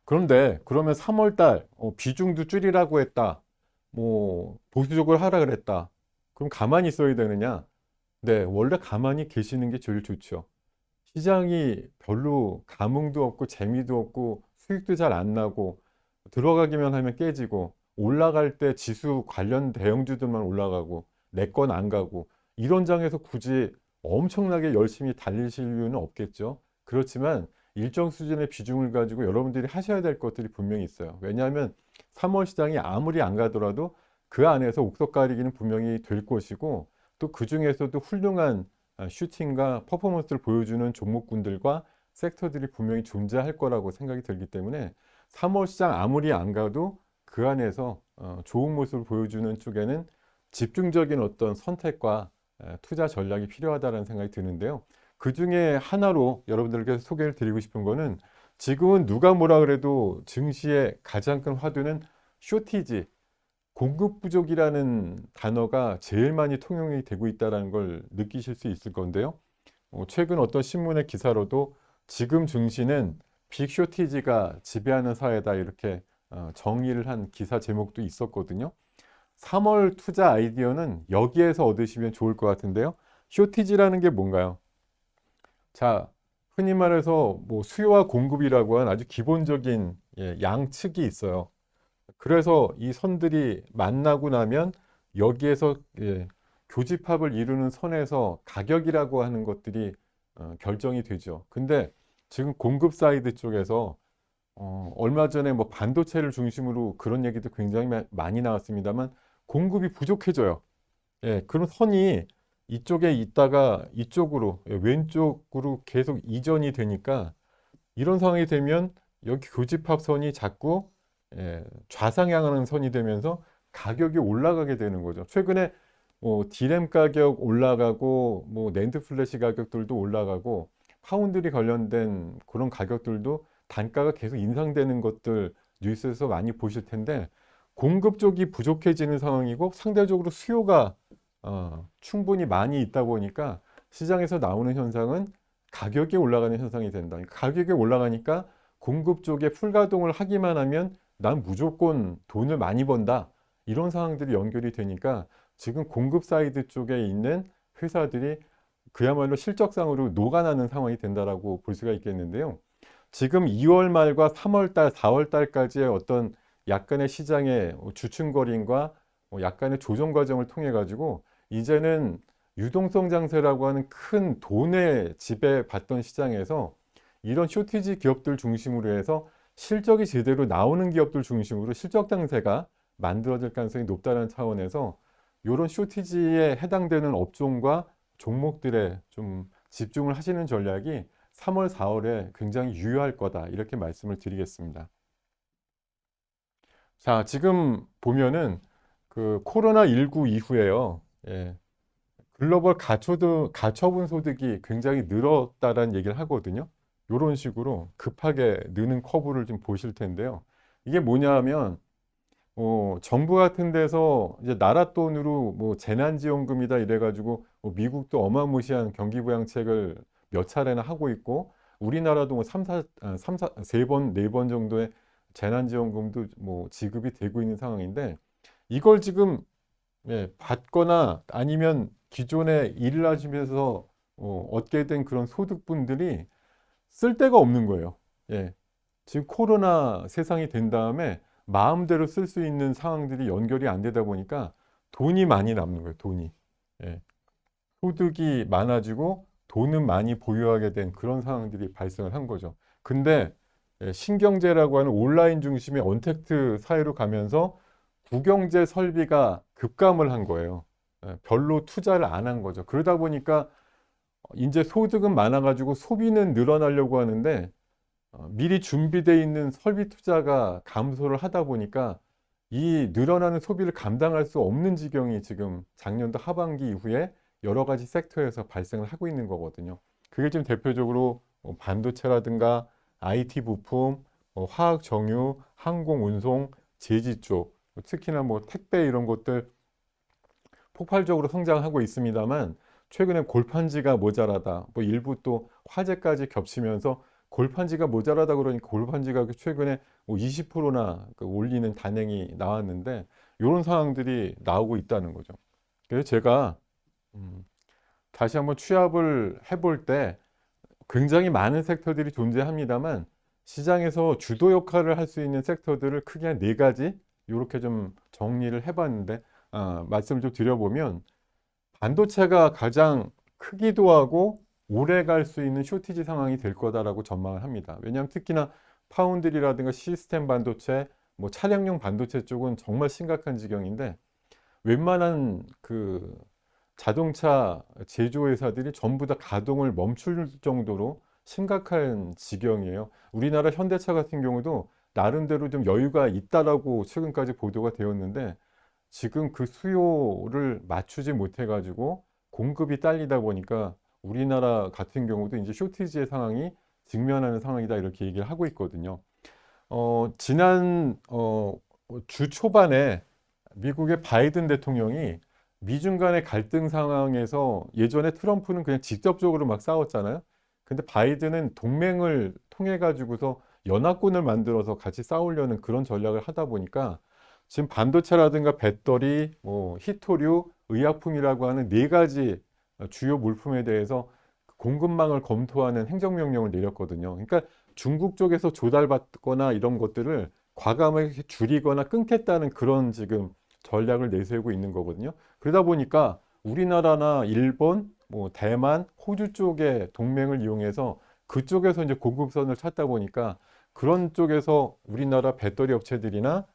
그런데 그러면 3월 달 비중도 줄이라고 했다. 뭐 보수적으로 하라 그랬다. 그럼 가만히 있어야 되느냐? 네, 원래 가만히 계시는 게 제일 좋죠. 시장이 별로 감흥도 없고 재미도 없고 수익도 잘 안 나고 들어가기만 하면 깨지고, 올라갈 때 지수 관련 대형주들만 올라가고 내 건 안 가고, 이런 장에서 굳이 엄청나게 열심히 달리실 이유는 없겠죠. 그렇지만 일정 수준의 비중을 가지고 여러분들이 하셔야 될 것들이 분명히 있어요. 왜냐하면 3월 시장이 아무리 안 가더라도 그 안에서 옥석 가리기는 분명히 될 것이고, 또 그 중에서도 훌륭한 슈팅과 퍼포먼스를 보여주는 종목군들과 섹터들이 분명히 존재할 거라고 생각이 들기 때문에, 3월 시장 아무리 안 가도 그 안에서 좋은 모습을 보여주는 쪽에는 집중적인 어떤 선택과 투자 전략이 필요하다는 생각이 드는데요. 그 중에 하나로 여러분들께 소개를 드리고 싶은 거는, 지금은 누가 뭐라 그래도 증시의 가장 큰 화두는 쇼티지, 공급 부족이라는 단어가 제일 많이 통용이 되고 있다는 걸 느끼실 수 있을 건데요. 최근 어떤 신문의 기사로도 지금 증시는 빅 쇼티지가 지배하는 사회다, 이렇게 정의를 한 기사 제목도 있었거든요. 3월 투자 아이디어는 여기에서 얻으시면 좋을 것 같은데요. 쇼티지라는 게 뭔가요? 자, 흔히 말해서 뭐 수요와 공급이라고 하는 아주 기본적인 양측이 있어요. 그래서 이 선들이 만나고 나면 여기에서 교집합을 이루는 선에서 가격이라고 하는 것들이 결정이 되죠. 근데 지금 공급 사이드 쪽에서 얼마 전에 뭐 반도체를 중심으로 그런 얘기도 굉장히 많이 나왔습니다만, 공급이 부족해져요. 그런 선이 이쪽에 있다가 이쪽으로, 왼쪽으로 계속 이전이 되니까, 이런 상황이 되면 여기 교집합선이 자꾸 좌상향하는 선이 되면서 가격이 올라가게 되는 거죠. 최근에 뭐 디램 가격 올라가고 뭐 낸드 플래시 가격들도 올라가고 파운드리 관련된 그런 가격들도 단가가 계속 인상되는 것들 뉴스에서 많이 보실 텐데, 공급 쪽이 부족해지는 상황이고 상대적으로 수요가 충분히 많이 있다 보니까 시장에서 나오는 현상은 가격이 올라가는 현상이 된다. 그러니까 가격이 올라가니까 공급 쪽에 풀가동을 하기만 하면 난 무조건 돈을 많이 번다, 이런 상황들이 연결이 되니까 지금 공급 사이드 쪽에 있는 회사들이 그야말로 실적상으로 녹아나는 상황이 된다라고 볼 수가 있겠는데요. 지금 2월 말과 3월 달, 4월 달까지의 어떤 약간의 시장의 주춤거림과 약간의 조정 과정을 통해 가지고, 이제는 유동성 장세라고 하는 큰 돈의 지배받던 시장에서 이런 쇼티지 기업들 중심으로 해서 실적이 제대로 나오는 기업들 중심으로 실적 장세가 만들어질 가능성이 높다는 차원에서, 이런 쇼티지에 해당되는 업종과 종목들에 좀 집중을 하시는 전략이 3월, 4월에 굉장히 유효할 거다, 이렇게 말씀을 드리겠습니다. 자, 지금 보면은 그 코로나19 이후에요. 글로벌 가처분 소득이 굉장히 늘었다라는 얘기를 하거든요. 이런 식으로 급하게 느는 커브를 좀 보실 텐데요. 이게 뭐냐 하면 정부 같은 데서 이제 나라 돈으로 뭐 재난지원금이다 이래가지고 뭐 미국도 어마무시한 경기부양책을 몇 차례나 하고 있고 우리나라도 뭐 3번, 4번 정도의 재난지원금도 뭐 지급이 되고 있는 상황인데 이걸 지금 받거나 아니면 기존에 일을 하시면서 얻게 된 그런 소득분들이 쓸 데가 없는 거예요. 예. 지금 코로나 세상이 된 다음에 마음대로 쓸 수 있는 상황들이 연결이 안 되다 보니까 돈이 많이 남는 거예요, 돈이. 예. 소득이 많아지고 돈은 많이 보유하게 된 그런 상황들이 발생을 한 거죠. 근데 신경제라고 하는 온라인 중심의 언택트 사회로 가면서 국영제 설비가 급감을 한 거예요. 별로 투자를 안 한 거죠. 그러다 보니까 이제 소득은 많아가지고 소비는 늘어나려고 하는데 미리 준비되어 있는 설비 투자가 감소를 하다 보니까 이 늘어나는 소비를 감당할 수 없는 지경이 지금 작년도 하반기 이후에 여러 가지 섹터에서 발생을 하고 있는 거거든요. 그게 지금 대표적으로 반도체라든가 IT 부품, 화학 정유, 항공 운송, 제지 쪽, 특히나 뭐 택배 이런 것들 폭발적으로 성장하고 있습니다만 최근에 골판지가 모자라다. 뭐 일부 또 화재까지 겹치면서 골판지가 모자라다 그러니까 골판지가 최근에 뭐 20%나 올리는 단행이 나왔는데 이런 상황들이 나오고 있다는 거죠. 그래서 제가 다시 한번 취합을 해볼 때 굉장히 많은 섹터들이 존재합니다만 시장에서 주도 역할을 할 수 있는 섹터들을 크게 한 네 가지 이렇게 좀 정리를 해봤는데 말씀을 좀 드려보면 반도체가 가장 크기도 하고 오래 갈 수 있는 쇼티지 상황이 될 거다라고 전망을 합니다. 왜냐하면 특히나 파운드리라든가 시스템 반도체, 뭐 차량용 반도체 쪽은 정말 심각한 지경인데 웬만한 그 자동차 제조회사들이 전부 다 가동을 멈출 정도로 심각한 지경이에요. 우리나라 현대차 같은 경우도 나름대로 좀 여유가 있다라고 최근까지 보도가 되었는데 지금 그 수요를 맞추지 못해가지고 공급이 딸리다 보니까 우리나라 같은 경우도 이제 쇼티지의 상황이 직면하는 상황이다 이렇게 얘기를 하고 있거든요. 지난 주 초반에 미국의 바이든 대통령이 미중 간의 갈등 상황에서 예전에 트럼프는 그냥 직접적으로 막 싸웠잖아요. 근데 바이든은 동맹을 통해 가지고서 연합군을 만들어서 같이 싸우려는 그런 전략을 하다 보니까 지금 반도체라든가 배터리, 뭐 히토류, 의약품이라고 하는 네 가지 주요 물품에 대해서 공급망을 검토하는 행정명령을 내렸거든요. 그러니까 중국 쪽에서 조달받거나 이런 것들을 과감하게 줄이거나 끊겠다는 그런 지금 전략을 내세우고 있는 거거든요. 그러다 보니까 우리나라나 일본, 뭐 대만, 호주 쪽의 동맹을 이용해서 그쪽에서 이제 공급선을 찾다 보니까 그런 쪽에서 우리나라 배터리 업체들이나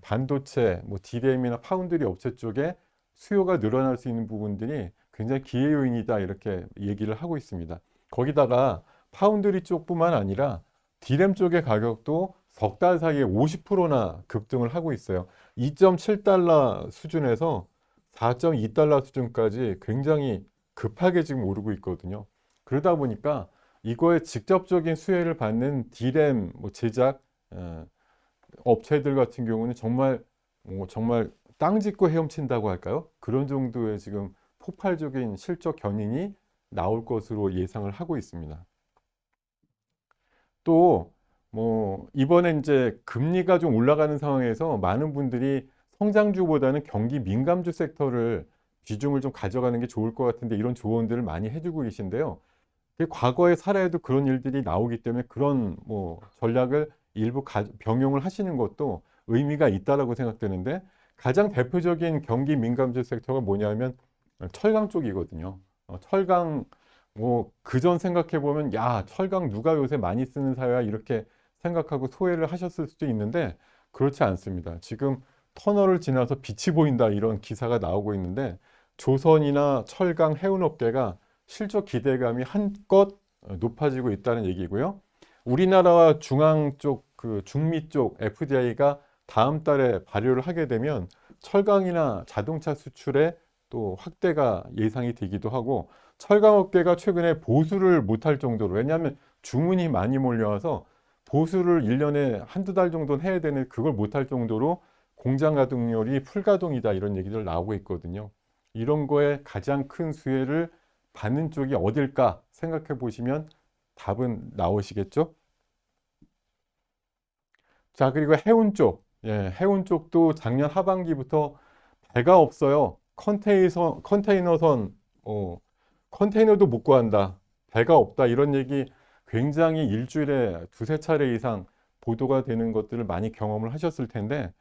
반도체, 뭐 DRAM이나 파운드리 업체 쪽에 수요가 늘어날 수 있는 부분들이 굉장히 기회 요인이다 이렇게 얘기를 하고 있습니다. 거기다가 파운드리 쪽뿐만 아니라 DRAM 쪽의 가격도 석 달 사이에 50%나 급등을 하고 있어요. 2.7달러 수준에서 4.2달러 수준까지 굉장히 급하게 지금 오르고 있거든요. 그러다 보니까 이거에 직접적인 수혜를 받는 DRAM 뭐 제작 업체들 같은 경우는 정말 땅 짚고 헤엄친다고 할까요? 그런 정도의 지금 폭발적인 실적 견인이 나올 것으로 예상을 하고 있습니다. 또 뭐 이번에 이제 금리가 좀 올라가는 상황에서 많은 분들이 성장주보다는 경기 민감주 섹터를 비중을 좀 가져가는 게 좋을 것 같은데 이런 조언들을 많이 해주고 계신데요. 과거의 사례에도 그런 일들이 나오기 때문에 그런 뭐 전략을 일부 병용을 하시는 것도 의미가 있다라고 생각되는데 가장 대표적인 경기 민감주 섹터가 뭐냐면 철강 쪽이거든요. 철강 뭐 그전 생각해 보면 야 철강 누가 요새 많이 쓰는 사회야 이렇게 생각하고 소외를 하셨을 수도 있는데 그렇지 않습니다. 지금 터널을 지나서 빛이 보인다 이런 기사가 나오고 있는데 조선이나 철강 해운업계가 실적 기대감이 한껏 높아지고 있다는 얘기고요. 우리나라와 중앙 쪽, 그 중미 쪽 FDI가 다음 달에 발효를 하게 되면 철강이나 자동차 수출에 또 확대가 예상이 되기도 하고 철강업계가 최근에 보수를 못할 정도로 왜냐하면 주문이 많이 몰려와서 보수를 1년에 한두 달 정도는 해야 되는 그걸 못할 정도로 공장 가동률이 풀가동이다 이런 얘기들 나오고 있거든요. 이런 거에 가장 큰 수혜를 받는 쪽이 어딜까 생각해 보시면 답은 나오시겠죠? 자, 그리고 해운 쪽. 예, 해운 쪽도 작년 하반기부터 배가 없어요. 컨테이너선, 컨테이너도 못 구한다. 배가 없다. 이런 얘기 굉장히 일주일에 두세 차례 이상 보도가 되는 것들을 많이 경험을 하셨을 텐데,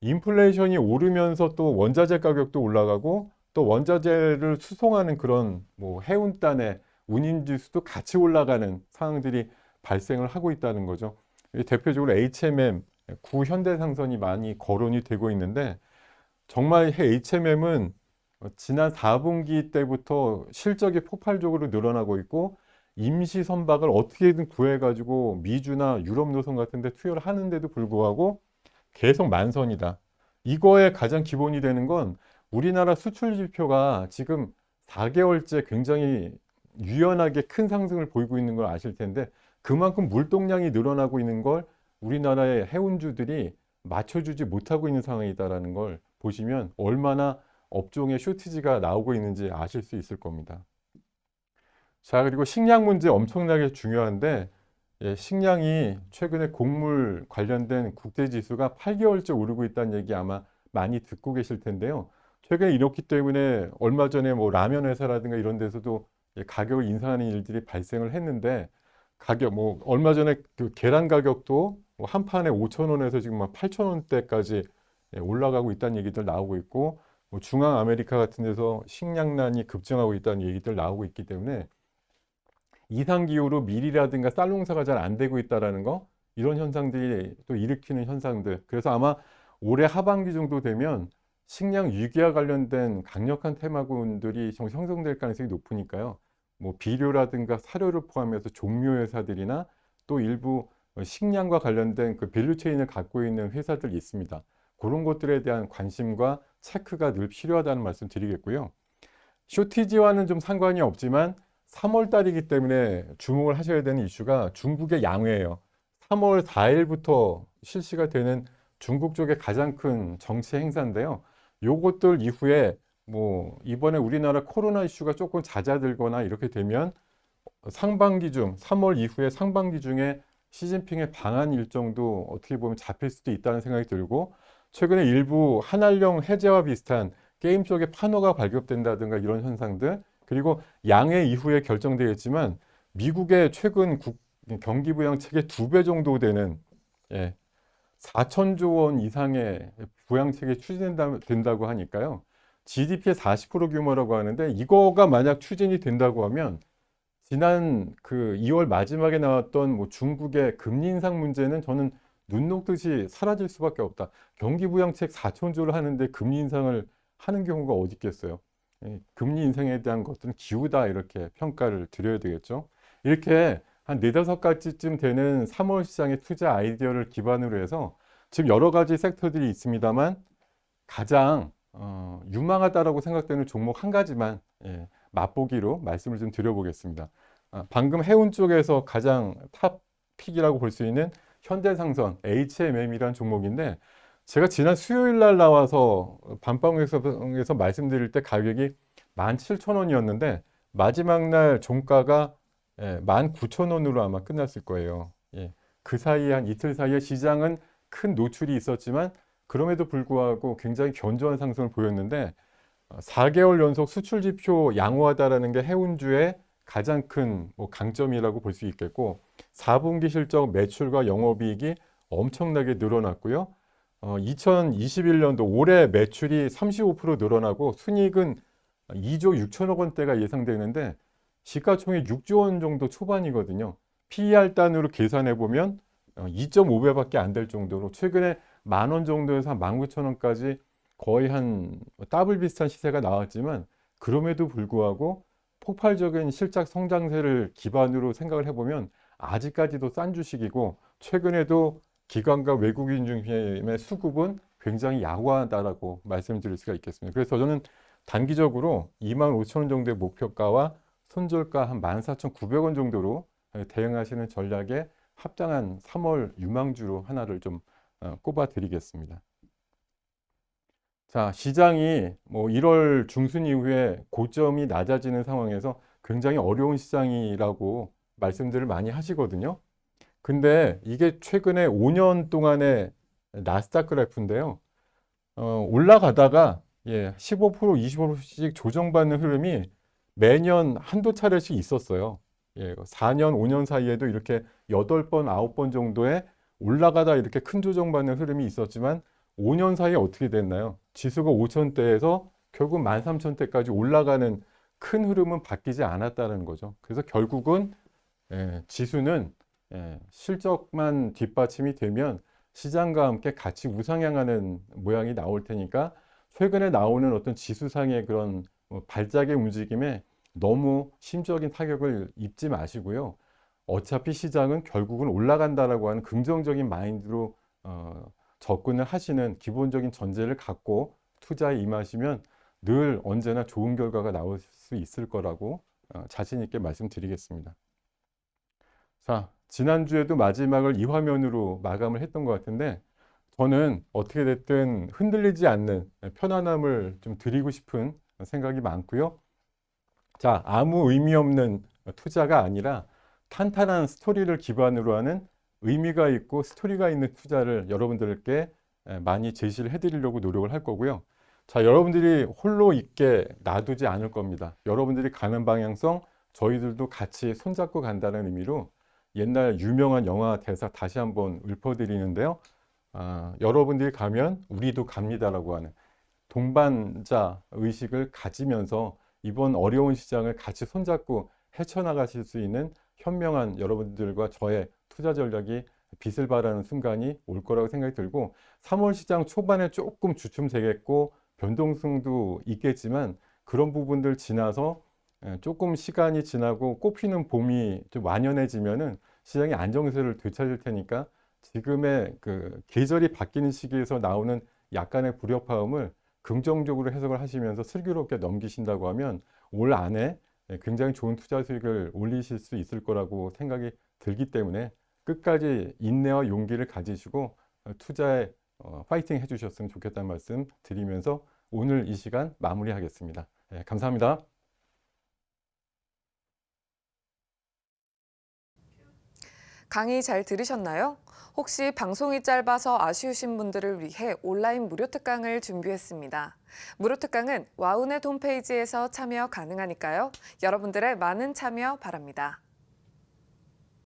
인플레이션이 오르면서 또 원자재 가격도 올라가고, 또 원자재를 수송하는 그런 뭐 해운단의 운임지수도 같이 올라가는 상황들이 발생을 하고 있다는 거죠. 대표적으로 HMM, 구현대상선이 많이 거론이 되고 있는데, 정말 HMM은 지난 4분기 때부터 실적이 폭발적으로 늘어나고 있고, 임시 선박을 어떻게든 구해가지고 미주나 유럽 노선 같은 데 투여를 하는데도 불구하고 계속 만선이다. 이거에 가장 기본이 되는 건 우리나라 수출 지표가 지금 4개월째 굉장히 유연하게 큰 상승을 보이고 있는 걸 아실 텐데, 그만큼 물동량이 늘어나고 있는 걸 우리나라의 해운주들이 맞춰주지 못하고 있는 상황이다라는 걸 보시면 얼마나 업종의 쇼티지가 나오고 있는지 아실 수 있을 겁니다. 자, 그리고 식량 문제 엄청나게 중요한데, 예, 식량이 최근에 곡물 관련된 국제지수가 8개월째 오르고 있다는 얘기 아마 많이 듣고 계실 텐데요. 최근에 이렇기 때문에 얼마 전에 뭐 라면 회사라든가 이런 데서도 예, 가격을 인상하는 일들이 발생을 했는데, 가격 뭐 얼마 전에 그 계란 가격도 뭐한 판에 5천 원에서 지금 막 8천 원대까지 예, 올라가고 있다는 얘기들 나오고 있고, 뭐 중앙 아메리카 같은 데서 식량난이 급증하고 있다는 얘기들 나오고 있기 때문에 이상기후로 밀이라든가 쌀 농사가 잘 안 되고 있다라는 거, 이런 현상들이 또 일으키는 현상들. 그래서 아마 올해 하반기 정도 되면 식량 위기와 관련된 강력한 테마군들이 좀 형성될 가능성이 높으니까요. 뭐 비료라든가 사료를 포함해서 종묘 회사들이나 또 일부 식량과 관련된 그 밸류체인을 갖고 있는 회사들이 있습니다. 그런 것들에 대한 관심과 체크가 늘 필요하다는 말씀 드리겠고요. 쇼티지와는 좀 상관이 없지만 3월 달이기 때문에 주목을 하셔야 되는 이슈가 중국의 양회예요. 3월 4일부터 실시가 되는 중국 쪽의 가장 큰 정치 행사인데요. 요것들 이후에 뭐 이번에 우리나라 코로나 이슈가 조금 잦아들거나 이렇게 되면 상반기 중 3월 이후에 상반기 중에 시진핑의 방한 일정도 어떻게 보면 잡힐 수도 있다는 생각이 들고, 최근에 일부 한알령 해제와 비슷한 게임 쪽에 판호가 발급된다든가 이런 현상들, 그리고 양해 이후에 결정되겠지만 미국의 최근 경기 부양책의 2배 정도 되는 예, 4천조 원 이상의 부양책이 추진된다고 하니까요. GDP의 40% 규모라고 하는데, 이거가 만약 추진이 된다고 하면 지난 그 2월 마지막에 나왔던 뭐 중국의 금리 인상 문제는 저는 눈 녹듯이 사라질 수밖에 없다. 경기 부양책 4천조를 하는데 금리 인상을 하는 경우가 어디 있겠어요. 금리 인상에 대한 것들은 기우다 이렇게 평가를 드려야 되겠죠. 이렇게 한 네다섯 가지쯤 되는 3월 시장의 투자 아이디어를 기반으로 해서 지금 여러 가지 섹터들이 있습니다만 가장 유망하다라고 생각되는 종목 한 가지만 예, 맛보기로 말씀을 좀 드려보겠습니다. 방금 해운 쪽에서 가장 탑픽이라고 볼 수 있는 현대상선 HMM이라는 종목인데, 제가 지난 수요일 날 나와서 밤방에서 말씀드릴 때 가격이 17,000원이었는데 마지막 날 종가가 19,000원으로 아마 끝났을 거예요. 예. 그 사이에 한 이틀 사이에 시장은 큰 노출이 있었지만 그럼에도 불구하고 굉장히 견조한 상승을 보였는데, 4개월 연속 수출 지표 양호하다라는 게 해운주의 가장 큰 뭐 강점이라고 볼 수 있겠고, 4분기 실적 매출과 영업이익이 엄청나게 늘어났고요. 2021년도 올해 매출이 35% 늘어나고 순이익은 2조 6천억 원대가 예상되는데 시가총액 6조 원 정도 초반이거든요. PER 단으로 계산해 보면 2.5배밖에 안 될 정도로 최근에 10,000원 정도에서 한 19,000원까지 거의 한 더블 비슷한 시세가 나왔지만, 그럼에도 불구하고 폭발적인 실적 성장세를 기반으로 생각을 해보면 아직까지도 싼 주식이고, 최근에도 기관과 외국인 중심의 수급은 굉장히 양호하다라고 말씀드릴 수가 있겠습니다. 그래서 저는 단기적으로 25,000원 정도의 목표가와 손절가 한 14,900원 정도로 대응하시는 전략에 합당한 3월 유망주로 하나를 좀 꼽아 드리겠습니다. 자, 시장이 뭐 1월 중순 이후에 고점이 낮아지는 상황에서 굉장히 어려운 시장이라고 말씀들을 많이 하시거든요. 근데 이게 최근에 5년 동안의 나스닥 그래프인데요. 올라가다가 15%, 20%씩 조정받는 흐름이 매년 한두 차례씩 있었어요. 4년, 5년 사이에도 이렇게 8번, 9번 정도의 올라가다 이렇게 큰 조정받는 흐름이 있었지만 5년 사이에 어떻게 됐나요? 지수가 5천대에서 결국 13,000대까지 올라가는 큰 흐름은 바뀌지 않았다는 거죠. 그래서 결국은 지수는 실적만 뒷받침이 되면 시장과 함께 같이 우상향하는 모양이 나올 테니까 최근에 나오는 어떤 지수상의 그런 발작의 움직임에 너무 심적인 타격을 입지 마시고요. 어차피 시장은 결국은 올라간다라고 하는 긍정적인 마인드로 접근을 하시는 기본적인 전제를 갖고 투자에 임하시면 늘 언제나 좋은 결과가 나올 수 있을 거라고 자신 있게 말씀드리겠습니다. 자, 지난주에도 마지막을 이 화면으로 마감을 했던 것 같은데 저는 어떻게 됐든 흔들리지 않는 편안함을 좀 드리고 싶은 생각이 많고요. 자, 아무 의미 없는 투자가 아니라 탄탄한 스토리를 기반으로 하는 의미가 있고 스토리가 있는 투자를 여러분들께 많이 제시를 해드리려고 노력을 할 거고요. 자, 여러분들이 홀로 있게 놔두지 않을 겁니다. 여러분들이 가는 방향성 저희들도 같이 손잡고 간다는 의미로 옛날 유명한 영화 대사 다시 한번 읊어드리는데요. 여러분들이 가면 우리도 갑니다라고 하는 동반자 의식을 가지면서 이번 어려운 시장을 같이 손잡고 헤쳐나가실 수 있는 현명한 여러분들과 저의 투자 전략이 빛을 발하는 순간이 올 거라고 생각이 들고 3월 시장 초반에 조금 주춤되겠고 변동성도 있겠지만 그런 부분들 지나서 조금 시간이 지나고 꽃피는 봄이 좀 완연해지면은 시장이 안정세를 되찾을 테니까 지금의 그 계절이 바뀌는 시기에서 나오는 약간의 불협화음을 긍정적으로 해석을 하시면서 슬기롭게 넘기신다고 하면 올 안에 굉장히 좋은 투자 수익을 올리실 수 있을 거라고 생각이 들기 때문에 끝까지 인내와 용기를 가지시고 투자에 파이팅 해주셨으면 좋겠다는 말씀 드리면서 오늘 이 시간 마무리하겠습니다. 감사합니다. 강의 잘 들으셨나요? 혹시 방송이 짧아서 아쉬우신 분들을 위해 온라인 무료 특강을 준비했습니다. 무료 특강은 와우넷 홈페이지에서 참여 가능하니까요. 여러분들의 많은 참여 바랍니다.